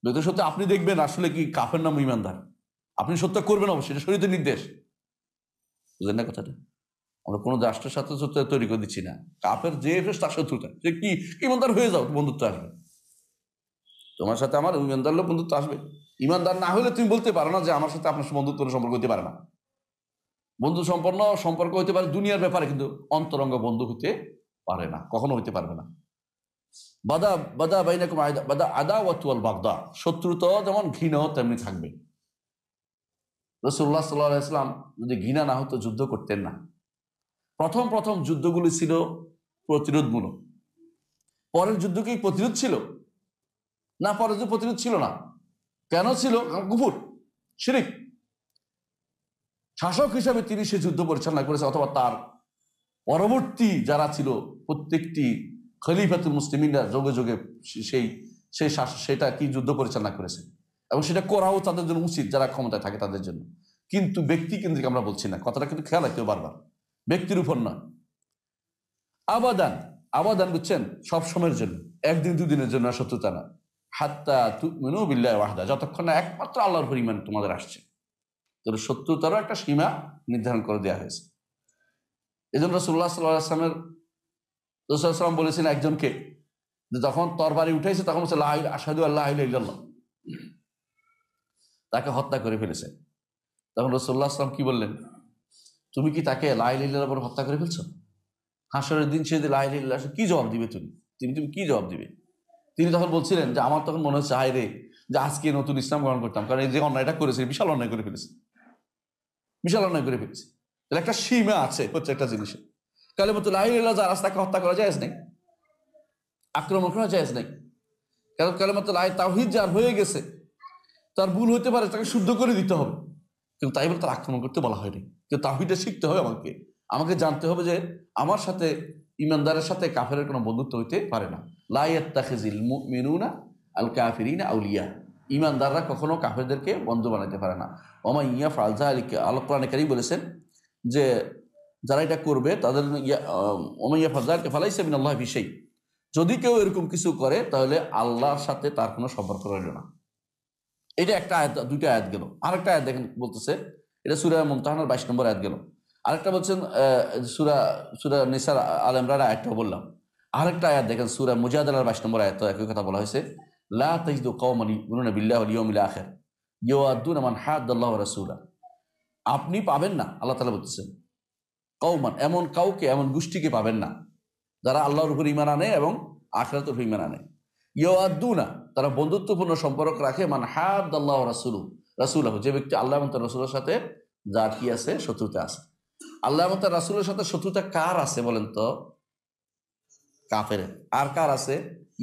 Speaker 1: ব্যক্তির সাথে আপনি দেখবেন আসলে কি কাফের নাম ইমানদার, আপনি সত্য করবেন অবশ্যই, এটা শরীয়তের নির্দেশ। বুঝলেন না কথাটা? আমরা কোনো রাষ্ট্রের সাথে শত্রুতা তৈরি করে দিচ্ছি না। কাফের যে তার শত্রুতা, সে কি ইমানদার হয়ে যাও, বন্ধুত্ব আসবে। তোমার সাথে আমার ইমানদার লোক বন্ধুত্ব আসবে। ইমানদার না হলে তুমি বলতে পারো না যে আমার সাথে আপনার বন্ধুত্ব সম্পর্ক হতে পারে না। বন্ধু সম্পন্ন সম্পর্ক হতে পারে দুনিয়ার ব্যাপারে, কিন্তু অন্তরঙ্গ বন্ধু হতে পারে না, কখনো হতে পারবে না। বাদা বাদা বাইনাকুম বাদা আদাওয়াতু ওয়াল বাগদা, শত্রুতা যেমন ঘৃণাও তেমনি থাকবে। রাসূলুল্লাহ সাল্লাল্লাহু আলাইহি ওয়াসাল্লাম যদি ঘৃণা না হতো যুদ্ধ করতেন না। প্রথম প্রথম যুদ্ধগুলি ছিল প্রতিরোধমূলক। পরের যুদ্ধ কি প্রতিরোধ ছিল না? পরের যুদ্ধ প্রতিরোধ ছিল না। কেন ছিল? কুফর, শিরক। শাসক হিসাবে তিনি সে যুদ্ধ পরিচালনা করেছেন, অথবা তার পরবর্তী যারা ছিল প্রত্যেকটি খলিফাতুল মুসলিমিনরা যোগে যোগে সেটা কি যুদ্ধ পরিচালনা করেছেন, এবং সেটা করাও তাদের জন্য উচিত যারা ক্ষমতায় থাকে তাদের জন্য। কিন্তু ব্যক্তি কেন্দ্রিক আমরা বলছি না, কথাটা কিন্তু খেয়াল রাখতে বারবার, ব্যক্তির উপর নয়। আবাদান, আবাদান বুঝছেন, সব সময়ের জন্য, একদিন দুদিনের জন্য শত্রুতা না। হাত্তা তুমিনু বিল্লাহি ওয়াহদা, যতক্ষণ না একমাত্র আল্লাহর উপর ঈমান তোমাদের আসছে। তো শত্রুতারও একটা সীমা নির্ধারণ করে দেওয়া হয়েছে। এই জন্য রাসূলুল্লাহ সাল্লাল্লাহু আলাইহি ওয়াসাল্লামের রাসূল সাল্লাল্লাহু আলাইহি ওয়াসাল্লাম বলেছেন একজনকে, যে যখন তরবারি উঠাইছে তখন বলছে লা আশহাদু আল্লা ইলাহা ইল্লাল্লাহ, তাকে হত্যা করে ফেলেছে। তখন রাসূলুল্লাহ সাল্লাল্লাহু আলাইহি ওয়াসাল্লাম কি বললেন? তুমি কি তাকে লা ইলাহা ইল্লাল্লাহ বলে হত্যা করে ফেলছো? হাসরের দিন সে লা ইলাহা ইল্লাল্লাহ কি জবাব দিবে? তুমি কি জবাব দিবে? তিনি তখন বলছিলেন যে আমার তখন মনে হচ্ছে হায় রে, যে আজকে নতুন ইসলাম গ্রহণ করতাম, কারণ এই যে অন্যায়টা করেছে বিশাল অন্যায় করে ফেলেছে, বিশাল অন্যায় করে ফেলেছে। তাহলে একটা সীমা আছে প্রত্যেকটা জিনিসের। কালেমাতুল লা ইলাহা ইল্লাল্লাহ যার রাস্তাকে হত্যা করা জায়েজ নেই, আক্রমণ করা জায়েজ নেই। কারণ কালেমাতুল তাওহীদ যার হয়ে গেছে, তার ভুল হইতে পারে, তাকে শুদ্ধ করে দিতে হবে, কিন্তু তাই বলে তার আক্রমণ করতে বলা হয়নি। কিন্তু তাওহীদটা শিখতে হবে আমাকে জানতে হবে যে আমার সাথে ইমানদারের সাথে কাফেরের কোনো বন্ধুত্ব হইতে পারে না। লা ইয়াত্তাখিযুল মুমিনুনা আল কাফিরিনা আউলিয়া, ইমানদাররা কখনো কাফেরদেরকে বন্ধু বানাতে পারে না। ওয়া মান ইয়াফআল যালিকা, আল্লাহ কোরআনে কারীম বলেছেন যে যারা এটা করবে তাদের ওয়া মান ইয়াফআল যালিকা ফালাইসা মিনাল্লাহি ফি শাই, যদি কেউ এরকম কিছু করে তাহলে আল্লাহর সাথে তার কোনো সম্পর্ক রইল না। এটা একটা আয়াত, দুইটা আয়াত গেল। আরেকটা আয়াত দেখেন বলতেছে, এটা সূরা মুমতাহানার 22 নম্বর আয়াত গেল। আরেকটা বলছেন সূরা নিসার আল ইমরান আয়াতটা বললাম। আরেকটা আয়াত দেখেন সূরা মুজাদালার 22 নম্বর আয়াত, একই কথা বলা হয়েছে, লা তাজিদু কওমান ইউমিনুনা বিল্লাহি ওয়াল ইয়াউমিল আখির ইউআদ্দুনা মান হাদ্দাল্লাহু ওয়া রাসূলা, আপনি পাবেন না, আল্লাহ তাআলা বলতেছেন, কওমান, এমন কাউকে, এমন গোষ্ঠীকে পাবেন না যারা আল্লাহর উপর ঈমান আনে এবং আখিরাতের উপর ঈমান আনে। ইউআদ্দুনা, তারা বন্ধুত্বপূর্ণ সম্পর্ক রাখে, মান হাদ্দাল্লাহু ওয়া রাসূলাহু, যে ব্যক্তি আল্লাহ এবং তার রাসূলের সাথে যার কি আছে, শত্রুতা আছে। আল্লাহ এবং তার রাসূলের সাথে শত্রুতা কার আছে বলেন তো? কাফের। আর কার আছে?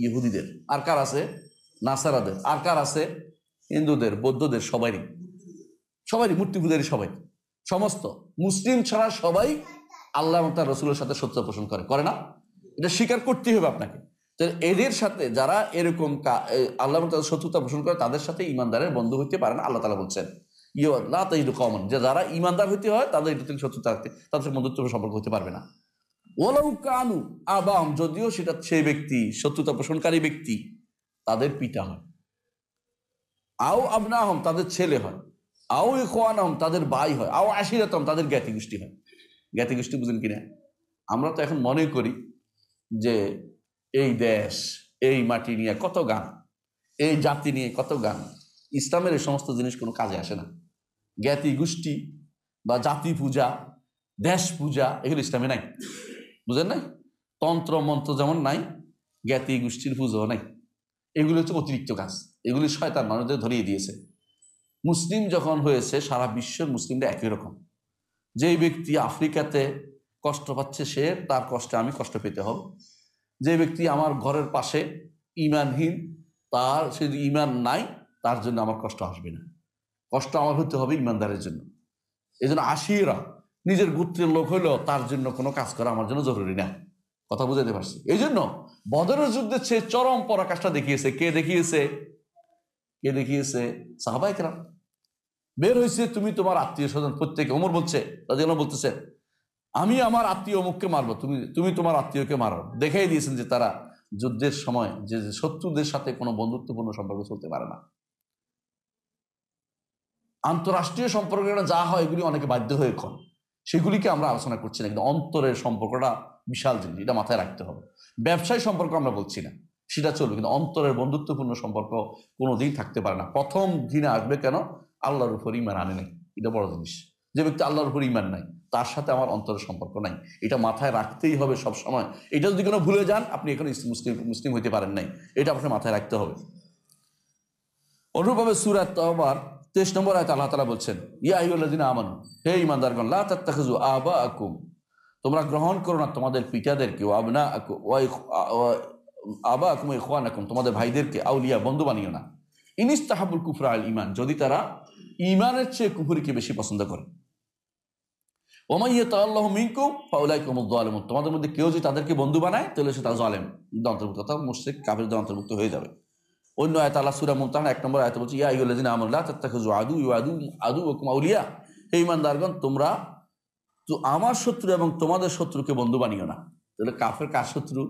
Speaker 1: ইহুদিদের। আর কার আছে? নাসারাদের। আর কার আছে? হিন্দুদের, বৌদ্ধদের, সবারই মূর্তি পূজারী, সবাই, সমস্ত মুসলিম ছাড়া সবাই আল্লাহ এবং তার রাসূলের সাথে শত্রুতা পোষণ করে না? এটা স্বীকার করতেই হবে আপনাকে। এদের সাথে যারা এরকম আল্লাহ এবং তাদের শত্রুতা পোষণ করে, তাদের সাথে ইমানদারের বন্ধু হইতে পারে না। আল্লাহ তাআলা বলছেন লা তাজিদু কওমান, যে যারা ইমানদার হইতে হয় তাদের এটা থেকে শত্রুতা রাখতে, তাদের সাথে বন্ধুত্ব সম্পর্ক হতে পারবে না। ওয়ালাউ কানু আবাহুম, যদিও সেটা সেই ব্যক্তি, শত্রুতা পোষণকারী ব্যক্তি, তাদের পিতা হয়, আও আবনাহুম, তাদের ছেলে হয়, আও ইখওয়ানাহুম, তাদের ভাই হয়, আও আশিরাতাহুম, তাদের জ্ঞাতি গোষ্ঠী হয়। জ্ঞাতি গোষ্ঠী বুঝেন কিনা? আমরা তো এখন মনে করি যে এই দেশ, এই মাটি নিয়ে কত গান, এই জাতি নিয়ে কত গান। ইসলামের এই সমস্ত জিনিস কোনো কাজে আসে না। জ্ঞাতি গোষ্ঠী বা জাতি পূজা, দেশ পূজা, এগুলো ইসলামে নাই, বুঝেন নাই? তন্ত্র মন্ত্র যেমন নাই, জ্ঞাতি গোষ্ঠীর পুজো নাই। এগুলো হচ্ছে অতিরিক্ত কাজ, এগুলি শয়তান মানুষদের ধরিয়ে দিয়েছে। মুসলিম যখন হয়েছে, সারা বিশ্বের মুসলিমরা একই রকম। যেই ব্যক্তি আফ্রিকাতে কষ্ট পাচ্ছে, তার কষ্টে আমি কষ্ট পেতে হবে। যে ব্যক্তি আমার ঘরের পাশে ঈমানহীন, তার সে ঈমান নাই, তার জন্য আমার কষ্ট আসবে না। কষ্ট আমার হতে হবে ঈমানদারের জন্য। এই জন্য আশিরা, নিজের গোত্রের লোক হইলেও তার জন্য কোনো কাজ করা আমার জন্য জরুরি না। কথা বুঝাতে পারছি? এই জন্য বদরের যুদ্ধে সে চরম পরাকাষ্ঠা দেখিয়েছে। কে দেখিয়েছে? কে দেখিয়েছে? সাহাবায়ে কেরাম। বের হয়েছে, তুমি তোমার আত্মীয় স্বজন প্রত্যেকে, ওমর বলছে, রাদিয়াল্লাহু বলতেছে, আমি আমার আত্মীয় অমুককে মারবো, তুমি তোমার আত্মীয়কে মারো। দেখাই দিয়েছেন যে তারা যুদ্ধের সময় যে শত্রুদের সাথে কোনো বন্ধুত্বপূর্ণ সম্পর্ক চলতে পারে না। আন্তরাষ্ট্রীয় সম্পর্কটা যা হয় এগুলি অনেকে বাধ্য হয়ে এখন, সেগুলিকে আমরা আলোচনা করছি না, কিন্তু অন্তরের সম্পর্কটা বিশাল জিনিস, এটা মাথায় রাখতে হবে। ব্যবসায়ী সম্পর্ক আমরা বলছি না, সেটা চলবে, কিন্তু অন্তরের বন্ধুত্বপূর্ণ সম্পর্ক কোনোদিন থাকতে পারে না। প্রথম দিনে আসবে কেন? আল্লাহর উপর ঈমান আনে নাই, এটা বড় জিনিস। যে ব্যক্তি আল্লাহর উপর ঈমান নাই, তার সাথে আমার অন্তরের সম্পর্ক নাই, এটা মাথায় রাখতেই হবে সব সময়। এটা যদি কোনো ভুলে যান, আপনি এখন মুসলিম হইতে পারেন নাই, এটা আপনাকে মাথায় রাখতে হবে। অনুরূপভাবে সূরা তাওবার 23 নম্বর আয়াতে আল্লাহ তাআলা বলছেন, ইয়া আইয়ুহাল্লাযিনা আমানু, হে ঈমানদারগণ, লা তাত্তাখিযু আবাআকুম, তোমরা গ্রহণ করো না তোমাদের পিতাদেরকে, ওয়া আবনাআকুম ওয়া আবাআকুম ওয়া ইখওয়ানাকুম, তোমাদের ভাইদেরকে আউলিয়া বন্ধু বানিও না। ইনিস্তাহাবুল কুফরা আল ঈমান, যদি তারা ঈমানের চেয়ে কুফরিকে বেশি পছন্দ করে। ওয়া মান ইয়াতাআল্লাহু মিনকুম ফাউলাইকা হুমুয যালিমুন, তোমাদের মধ্যে কেউ যদি তাদেরকে বন্ধু বানায় তাহলে সে তার জালেম অন্তর্ভুক্ত, অর্থাৎ মুশরিক কাফিরদের অন্তর্ভুক্ত হয়ে যাবে। অন্য আয়াত আল্লাহ সূরা মুমতাহানা 1 নম্বর আয়াতে বলছে, ইয়া আইয়ুহাল্লাযিনা আমানু লা তাত্তাখিযু আদুওয়াকুম আউলিয়া, হে ঈমানদারগণ, তোমরা তো আমার শত্রু এবং তোমাদের শত্রুকে বন্ধু বানিও না। তাহলে কাফের কার শত্রু?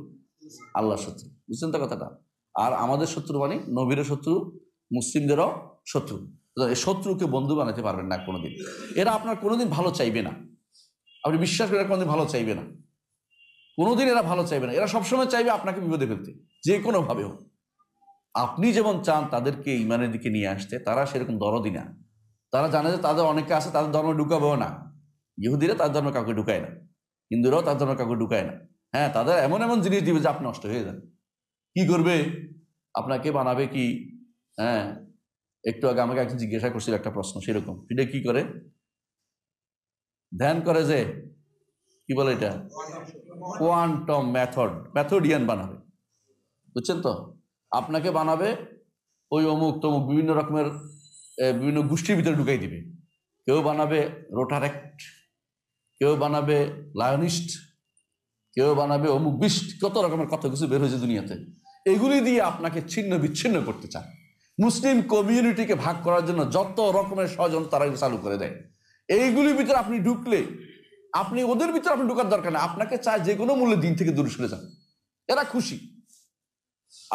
Speaker 1: আল্লাহর শত্রু। বুঝছেন তো কথাটা? আর আমাদের শত্রু মানে নবীর শত্রু, মুসলিমদেরও শত্রু। এই শত্রুকে বন্ধু বানাতে পারবেন না কোনোদিন। এরা আপনার কোনোদিন ভালো চাইবে না, আপনি বিশ্বাস করে কোনোদিন ভালো চাইবে না, কোনোদিন এরা ভালো চাইবে না। এরা সবসময় চাইবে আপনাকে বিপদে ফেলতে, যে কোনোভাবে হোক। আপনি যেমন চান তাদেরকে ইমানের দিকে নিয়ে আসতে, তারা সেরকম দরদি না। তারা জানে যে তাদের অনেকে আছে, তাদের ধর্ম ঢুকাবেও না। ইহুদিরা তার ধর্ম কাউকে ঢুকায় না, হিন্দুরাও তার ধর্ম কাউকে ঢুকায় না। হ্যাঁ, তাদের এমন এমন জিনিস দিবে যে আপনি নষ্ট হয়ে যান। কি করবে? আপনাকে বানাবে কি? হ্যাঁ, একটু আগে আমাকে একজন জিজ্ঞাসা করছিল একটা প্রশ্ন, সেরকম। এটা কি করে? ধ্যান করে যে, কি বলে এটা, কোয়ান্টাম মেথডিয়ান বানাবে। বুঝছেন তো? আপনাকে বানাবে ওই অমুক তমুক বিভিন্ন রকমের বিভিন্ন গোষ্ঠীর ভিতরে ঢুকাই দিবে। কেউ বানাবে রোটারেক্ট, কেউ বানাবে লায়নিস্ট, কেউ বানাবে অমুক বিষ্ট, কত রকমের কত কিছু বের হয়েছে দুনিয়াতে। এগুলি দিয়ে আপনাকে ছিন্ন বিচ্ছিন্ন করতে চান। মুসলিম কমিউনিটিকে ভাগ করার জন্য যত রকমের ষড়যন্ত্র তারা চালু করে দেয়। এইগুলির ভিতরে আপনি ঢুকলে, আপনি ওদের ভিতরে আপনি ঢুকার দরকার না, আপনাকে চায় যে কোনো মূল্যে দিন থেকে দূরে সরে যান। এরা খুশি,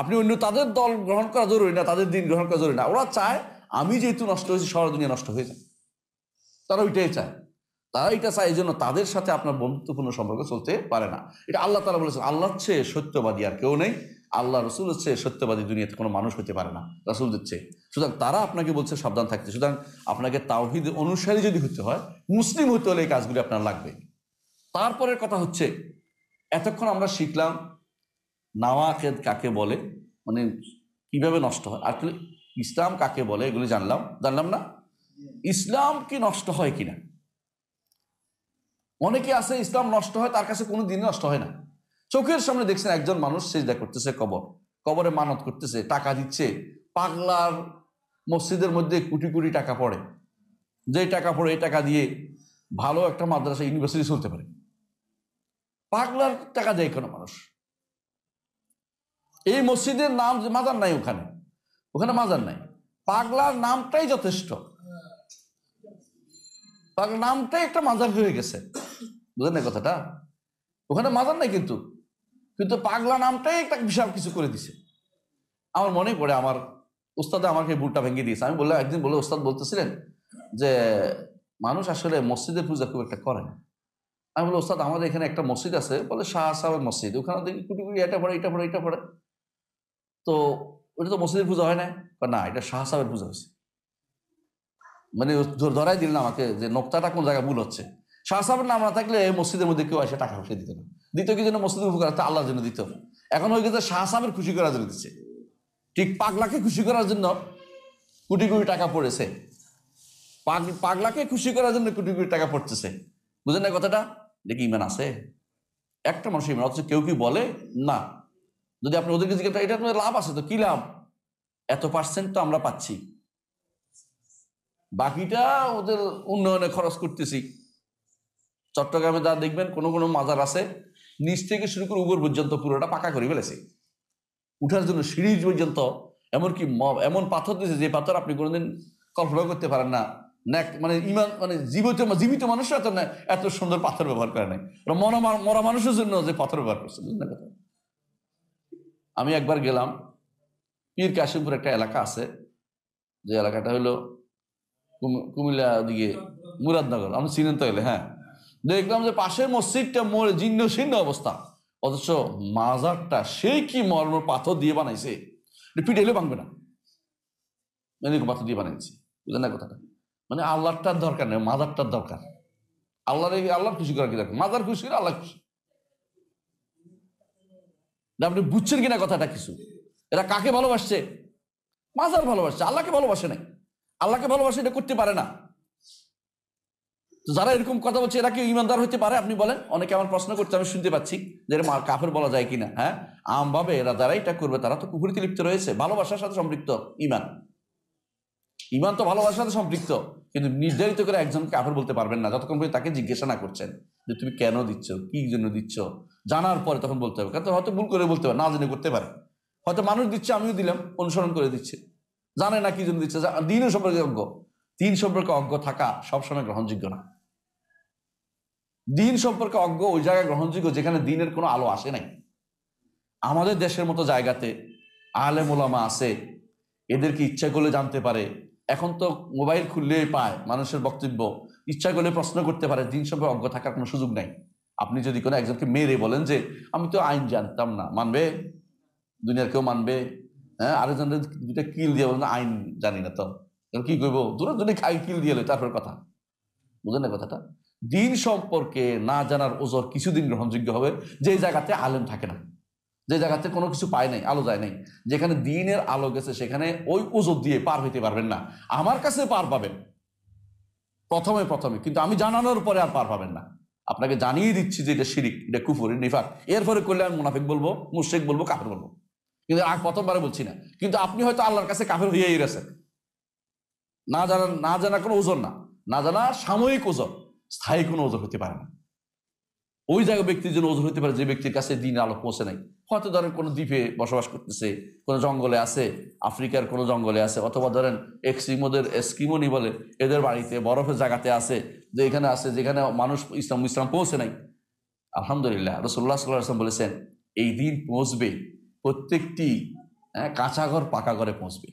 Speaker 1: আপনি অন্য তাদের দল গ্রহণ করা জরুরি না, তাদের দিন গ্রহণ করা জরুরি না। ওরা চায় আমি যেহেতু নষ্ট হয়েছি, সারা দুনিয়া নষ্ট হয়ে যায়। তারা ওইটাই চায়, তারা এটা চায়। এই জন্য তাদের সাথে আপনার বন্ধুত্বপূর্ণ সম্পর্ক চলতে পারে না। এটা আল্লাহ তাআলা বলেছেন, আল্লাহর চেয়ে সত্যবাদী আর কেউ নেই, আল্লাহ রসুলের চেয়ে সত্যবাদী দুনিয়াতে কোনো মানুষ হতে পারে না রাসূলদের চেয়ে। সুতরাং তারা আপনাকে বলছে সাবধান থাকতে। সুতরাং আপনাকে তাওহীদ অনুসারী যদি হতে হয়, মুসলিম হতে হলে এই কাজগুলি আপনার লাগবে। তারপরের কথা হচ্ছে, এতক্ষণ আমরা শিখলাম নাওয়াকিদ কাকে বলে, মানে কিভাবে নষ্ট হয়, আর ইসলাম কাকে বলে এগুলি জানলাম না। ইসলাম কি নষ্ট হয় কিনা? অনেকে আছে ইসলাম নষ্ট হয়, তার কাছে কোনো দিনই নষ্ট হয় না। চোখের সামনে দেখছেন একজন মানুষ সিজদা করতেছে, কবরে মানত করতেছে, টাকা দিচ্ছে। পাগলার মসজিদের মধ্যে কোটি কোটি টাকা পড়ে, যে টাকা পড়ে এই টাকা দিয়ে ভালো একটা মাদ্রাসা ইউনিভার্সিটি চলতে পারে। পাগলার টাকা দেয় কোনো মানুষ? এই মসজিদের নাম মাজার নাই, ওখানে মাজার নাই, পাগলার নামটাই যথেষ্ট। পাগলার নামটাই একটা মাজার হয়ে গেছে। বুঝলেন না কথাটা? ওখানে মাজার নাই, কিন্তু পাগলা নামটাই একটা বিশাল কিছু করে দিছে। আমার মনে পড়ে, আমার উস্তাদে আমাকে বুটটা ভেঙে দিয়েছে। আমি বললাম, একদিন বলে উস্তাদ বলতেছিলেন যে মানুষ আসলে মসজিদের পূজা খুব একটা করে না। আমি বললাম, উস্তাদ আমাদের এখানে একটা মসজিদ আছে, বলে শাহ সাহেবের মসজিদ, ওখানে দেখি কোটি কোটি এটা পড়ে। তো ওটা তো মসজিদের পূজা হয় না। না, এটা শাহ সাহেবের পূজা হয়েছে। মানে ধরাই দিলেন আমাকে যে নোক্তাটা কোন জায়গায় ভুল হচ্ছে। শাহ সাহেবের নাম না থাকলে মসজিদের মধ্যে কেউ এসে টাকা পয়সা দিত না। দিত কি জন্য? মসজিদের উপকার, আল্লাহর জন্য দিত। এখন হয়ে গেছে শাহ সাহেবের খুশি করার জন্য দিচ্ছে। ঠিক পাগলাকে খুশি করার জন্য কোটি কোটি টাকা পড়েছে, পাগলাকে খুশি করার জন্য কোটি কোটি টাকা পড়তেছে। বুঝেন না কথাটা? দেখি ইমান আছে একটা মানুষ ইমান, অথচ কেউ কি বলে না। যদি আপনি ওদেরকে জিজ্ঞাসা, এটা তোমার লাভ আছে তো, কি লাভ? এত পার্সেন্ট তো আমরা পাচ্ছি, বাকিটা ওদের উন্নয়নে খরচ করতেছি। চট্টগ্রামে যা দেখবেন, কোনো মাজার আছে নিচ থেকে শুরু করে উপর পর্যন্ত পুরোটা পাকা করে ফেলেছে, উঠার জন্য সিঁড়ি পর্যন্ত। এমনকি এমন পাথর দিয়েছে যে পাথর আপনি কোনোদিন কল্পনা করতে পারেন না। মানে ইমান, মানে জীবিত মানুষরা এত সুন্দর পাথর ব্যবহার করে নাই, মরা মানুষের জন্য যে পাথর ব্যবহার করছে। বুঝলেন কথা? আমি একবার গেলাম পীর কাশিমপুর, একটা এলাকা আছে, যে এলাকাটা হলো কুমিল্লা দিকে মুরাদনগর, আমি চিনেন তো এলে। হ্যাঁ, দেখলাম যে পাশের মসজিদটা জীর্ণ শীর্ণ অবস্থা, অথচ মাজারটা সেই কি মর্ম পাথর দিয়ে বানাইছে, পিটাইলে ভাঙবে না, এরকম পাথর দিয়ে বানাইছে। বুঝলেন না কথাটা? মানে আল্লাহটার দরকার নেই, মাজারটার দরকার। আল্লাহর খুশি করার কি দরকার? মাজার খুশি করে আল্লাহ খুশি। আপনি বুঝছেন কিনা কথাটা কিছু? এরা কাকে ভালোবাসছে? মাজার ভালোবাসছে, আল্লাহকে ভালোবাসে নাই। আল্লাহকে ভালোবাসে এটা করতে পারে না। তো যারা এরকম কথা বলছে এরা কি ইমানদার হতে পারে? আপনি বলেন। অনেকে আমার প্রশ্ন করছে, আমি শুনতে পাচ্ছি যে কাফের বলা যায় কিনা। হ্যাঁ, আমভাবে এরা যারা এটা করবে তারা তো কুফরিতে লিপ্ত রয়েছে। ভালোবাসার সাথে সম্পৃক্ত ইমান তো ভালোবাসার সাথে সম্পৃক্ত, কিন্তু নির্ধারিত করে একজনকে কাফের বলতে পারবেন না যতক্ষণ পর্যন্ত তাকে জিজ্ঞাসা না করছেন যে তুমি কেন দিচ্ছ, কি জন্য দিচ্ছ। জানার পরে তখন বলতে হবে, কারণ হয়তো ভুল করে বলতে পারে, না জেনে করতে পারে। হয়তো মানুষ দিচ্ছে, আমিও দিলাম, অনুসরণ করে দিচ্ছে, জানে না কি জন্য দিচ্ছে। দিনের সম্পর্কে অজ্ঞ, দিন সম্পর্কে অজ্ঞ থাকা সবসময় গ্রহণযোগ্য না। দিন সম্পর্কে অজ্ঞ ওই জায়গায় গ্রহণযোগ্য যেখানে দিনের কোনো আলো আসে নাই। আমাদের দেশের মতো জায়গাতে আলেম ওলামা আছে, এদেরকে ইচ্ছা করলে জানতে পারে। এখন তো মোবাইল খুললেই পায় মানুষের বক্তব্য, ইচ্ছা করলে প্রশ্ন করতে পারে। দিন সম্পর্কে অজ্ঞ থাকার কোনো সুযোগ নাই। আপনি যদি কোনো একজনকে মেরে বলেন যে আমি তো আইন জানতাম না, মানবে? দুনিয়ার কেউ মানবে? হ্যাঁ, আরেকজনের দুটা কিল দিয়ে বলেন আইন জানি না, তো কি করবো? দূরের জন্য খাই কিল দিয়ে তারপর কথা। বুঝলেন না কথাটা? দিন সম্পর্কে না জানার ওজর কিছুদিন গ্রহণযোগ্য হবে যে জায়গাতে আলেম থাকে না, যে জায়গাতে কোনো কিছু পায় নাই, আলো যায় নাই। যেখানে দিনের আলো গেছে সেখানে ওই ওজর দিয়ে পার হইতে পারবেন না। আমার কাছে পার পাবেন প্রথমে, কিন্তু আমি জানানোর পরে আর পার পাবেন না। আপনাকে জানিয়ে দিচ্ছি যে এটা শিরিক, এটা কুফর, নিফাক। এরপরে করলে আমি মুনাফিক বলবো, মুশরিক বলবো, কাফের বলবো, কিন্তু প্রথমবারে বলছি না। কিন্তু আপনি হয়তো আল্লাহর কাছে কাফের হয়েই গেছেন। না জানা কোনো ওজন না জানা সাময়িক ওজন, স্থায়ী কোনো ওজন হতে পারে না। ওই জায়গায় ব্যক্তির জন্য ওজন হতে পারে যে ব্যক্তির কাছে দিন আলো পৌঁছে নাই। হয়তো ধরেন কোনো দ্বীপে বসবাস করতেছে, কোনো জঙ্গলে আছে, আফ্রিকার কোনো জঙ্গলে আছে, অথবা ধরেন এস্কিমোনি বলে এদের বাড়িতে বরফের জায়গাতে আছে, যে এখানে আছে যেখানে মানুষ ইসলাম পৌঁছে নাই। আলহামদুলিল্লাহ, রাসূলুল্লাহ সাল্লাল্লাহু আলাইহি ওয়াসাল্লাম বলেছেন এই দিন পৌঁছবে প্রত্যেকটি কাঁচা ঘর পাকা ঘরে পৌঁছবে,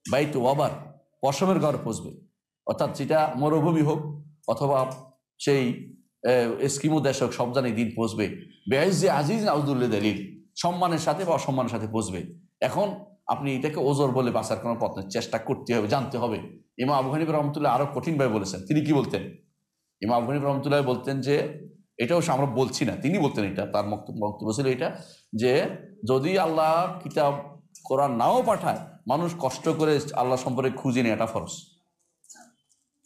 Speaker 1: বাইতু ওয়াবার পশমের ঘর পৌঁছবে। অর্থাৎ যেটা মরুভূমি হোক অথবা সেই এস্কিমো দেশ হোক, সব জানি দিন পৌঁছবে। বেআইজি আজিজ আউদুল্লাহ দলিল, সম্মানের সাথে বা অসম্মানের সাথে পৌঁছবে। এখন আপনি এটাকে ওজর বলে বাঁচার কোনো পথ নেই, চেষ্টা করতে হবে, জানতে হবে। ইমাম আবু হানিফা রহমতুল্লাহ আরো কঠিনভাবে বলেছেন। তিনি কি বলতেন? ইমাম আবু হানিফা রহমতুল্লাহ বলতেন যে, এটাও আমরা বলছি না, তিনি বলতেন, এটা তার বক্তব্য ছিল এটা, যে যদি আল্লাহ কিতাব কোরআন নাও পাঠায়, মানুষ কষ্ট করে আল্লাহ সম্পর্কে খুঁজে নেয়, এটা ফরজ।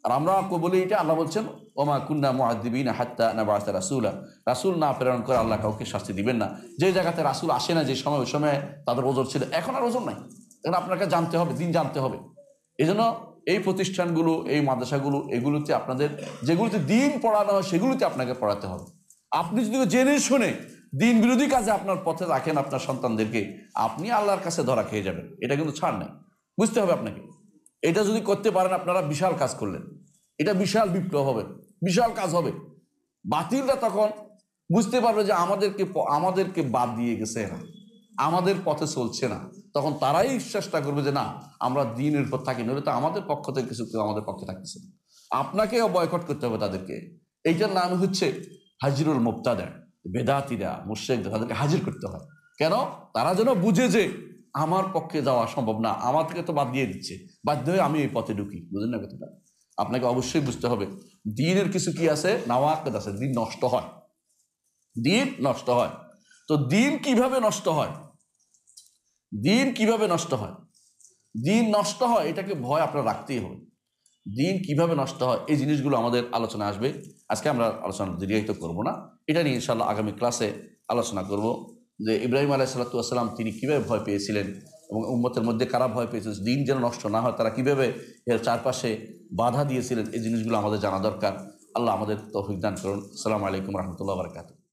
Speaker 1: আর আমরা বলি এটা, আল্লাহ বলছেন ওমা কুন্না মুআযযিবিনা হাত্তা নাবআসা রাসূলা, রাসূল না প্রেরণ করে আল্লাহ কাউকে শাস্তি দিবেন না। যে জায়গাতে রাসূল আসে না, যে সময়, ওই সময় তাদের ওজর ছিল, এখন আর ওজর নাই। এখন আপনাকে জানতে হবে, দিন জানতে হবে। এই জন্য এই প্রতিষ্ঠানগুলো, এই মাদ্রাসাগুলো, এগুলোতে আপনাদের যেগুলোতে দিন পড়ানো হয় সেগুলোতে আপনাকে পড়াতে হবে। আপনি যদি জেনে শুনে দিন বিরোধী কাজে আপনার পথে রাখেন আপনার সন্তানদেরকে, আপনি আল্লাহর কাছে ধরা খেয়ে যাবেন। এটা কিন্তু ছাড় নাই, বুঝতে হবে আপনাকে। এটা যদি করতে পারেন আপনারা বিশাল কাজ করলেন, এটা বিশাল বিপ্লব হবে, বিশাল কাজ হবে। বাতিলরা তখন বুঝতে পারবে যে আমাদেরকে বাদ দিয়ে গেছে এরা, আমাদের পথে চলছে না। তখন তারাই চেষ্টা করবে যে না, আমরা দিনের পর থাকি, নইলে তো আমাদের পক্ষ থেকে কিছু কেউ আমাদের পক্ষে থাকতেছে না। আপনাকেও বয়কট করতে হবে তাদেরকে। এইটার নাম হচ্ছে হাজিরুল মুবতাদি, বেদাতিরা, মুশরিকরা, তাদেরকে হাজির করতে হয়। কেন? তারা যেন বুঝে যে আমার পক্ষে যাওয়া সম্ভব না, আমার থেকে তো বাদ দিয়ে দিচ্ছে, বাধ্য হয়ে আমি এই পথে ঢুকি। বুঝলেন না কথাটা? আপনাকে অবশ্যই বুঝতে হবে দিনের কিছু কি আছে, নাওয়াকিদ আছে, দিন নষ্ট হয়, দিন নষ্ট হয়। তো দিন কিভাবে নষ্ট হয়, দিন কিভাবে নষ্ট হয়, দিন নষ্ট হয় এটাকে ভয় আপনার রাখতেই হবে। দিন কিভাবে নষ্ট হয় এই জিনিসগুলো আমাদের আলোচনা আসবে। আজকে আমরা আলোচনা দীর্ঘায়িত করবো না, এটা নিয়ে ইনশাআল্লাহ আগামী ক্লাসে আলোচনা করব যে ইব্রাহিম আলাইহিস সালাতু ওয়াস সালাম তিনি কিভাবে ভয় পেয়েছিলেন এবং উম্মতের মধ্যে কারা ভয় পেয়েছিল, দিন যেন নষ্ট না হয় তারা কিভাবে এর চারপাশে বাধা দিয়েছিলেন। এই জিনিসগুলো আমাদের জানা দরকার। আল্লাহ আমাদের তৌফিক দান করুন। আসসালামু আলাইকুম রহমতুল্লাহ বারাকাতুহু।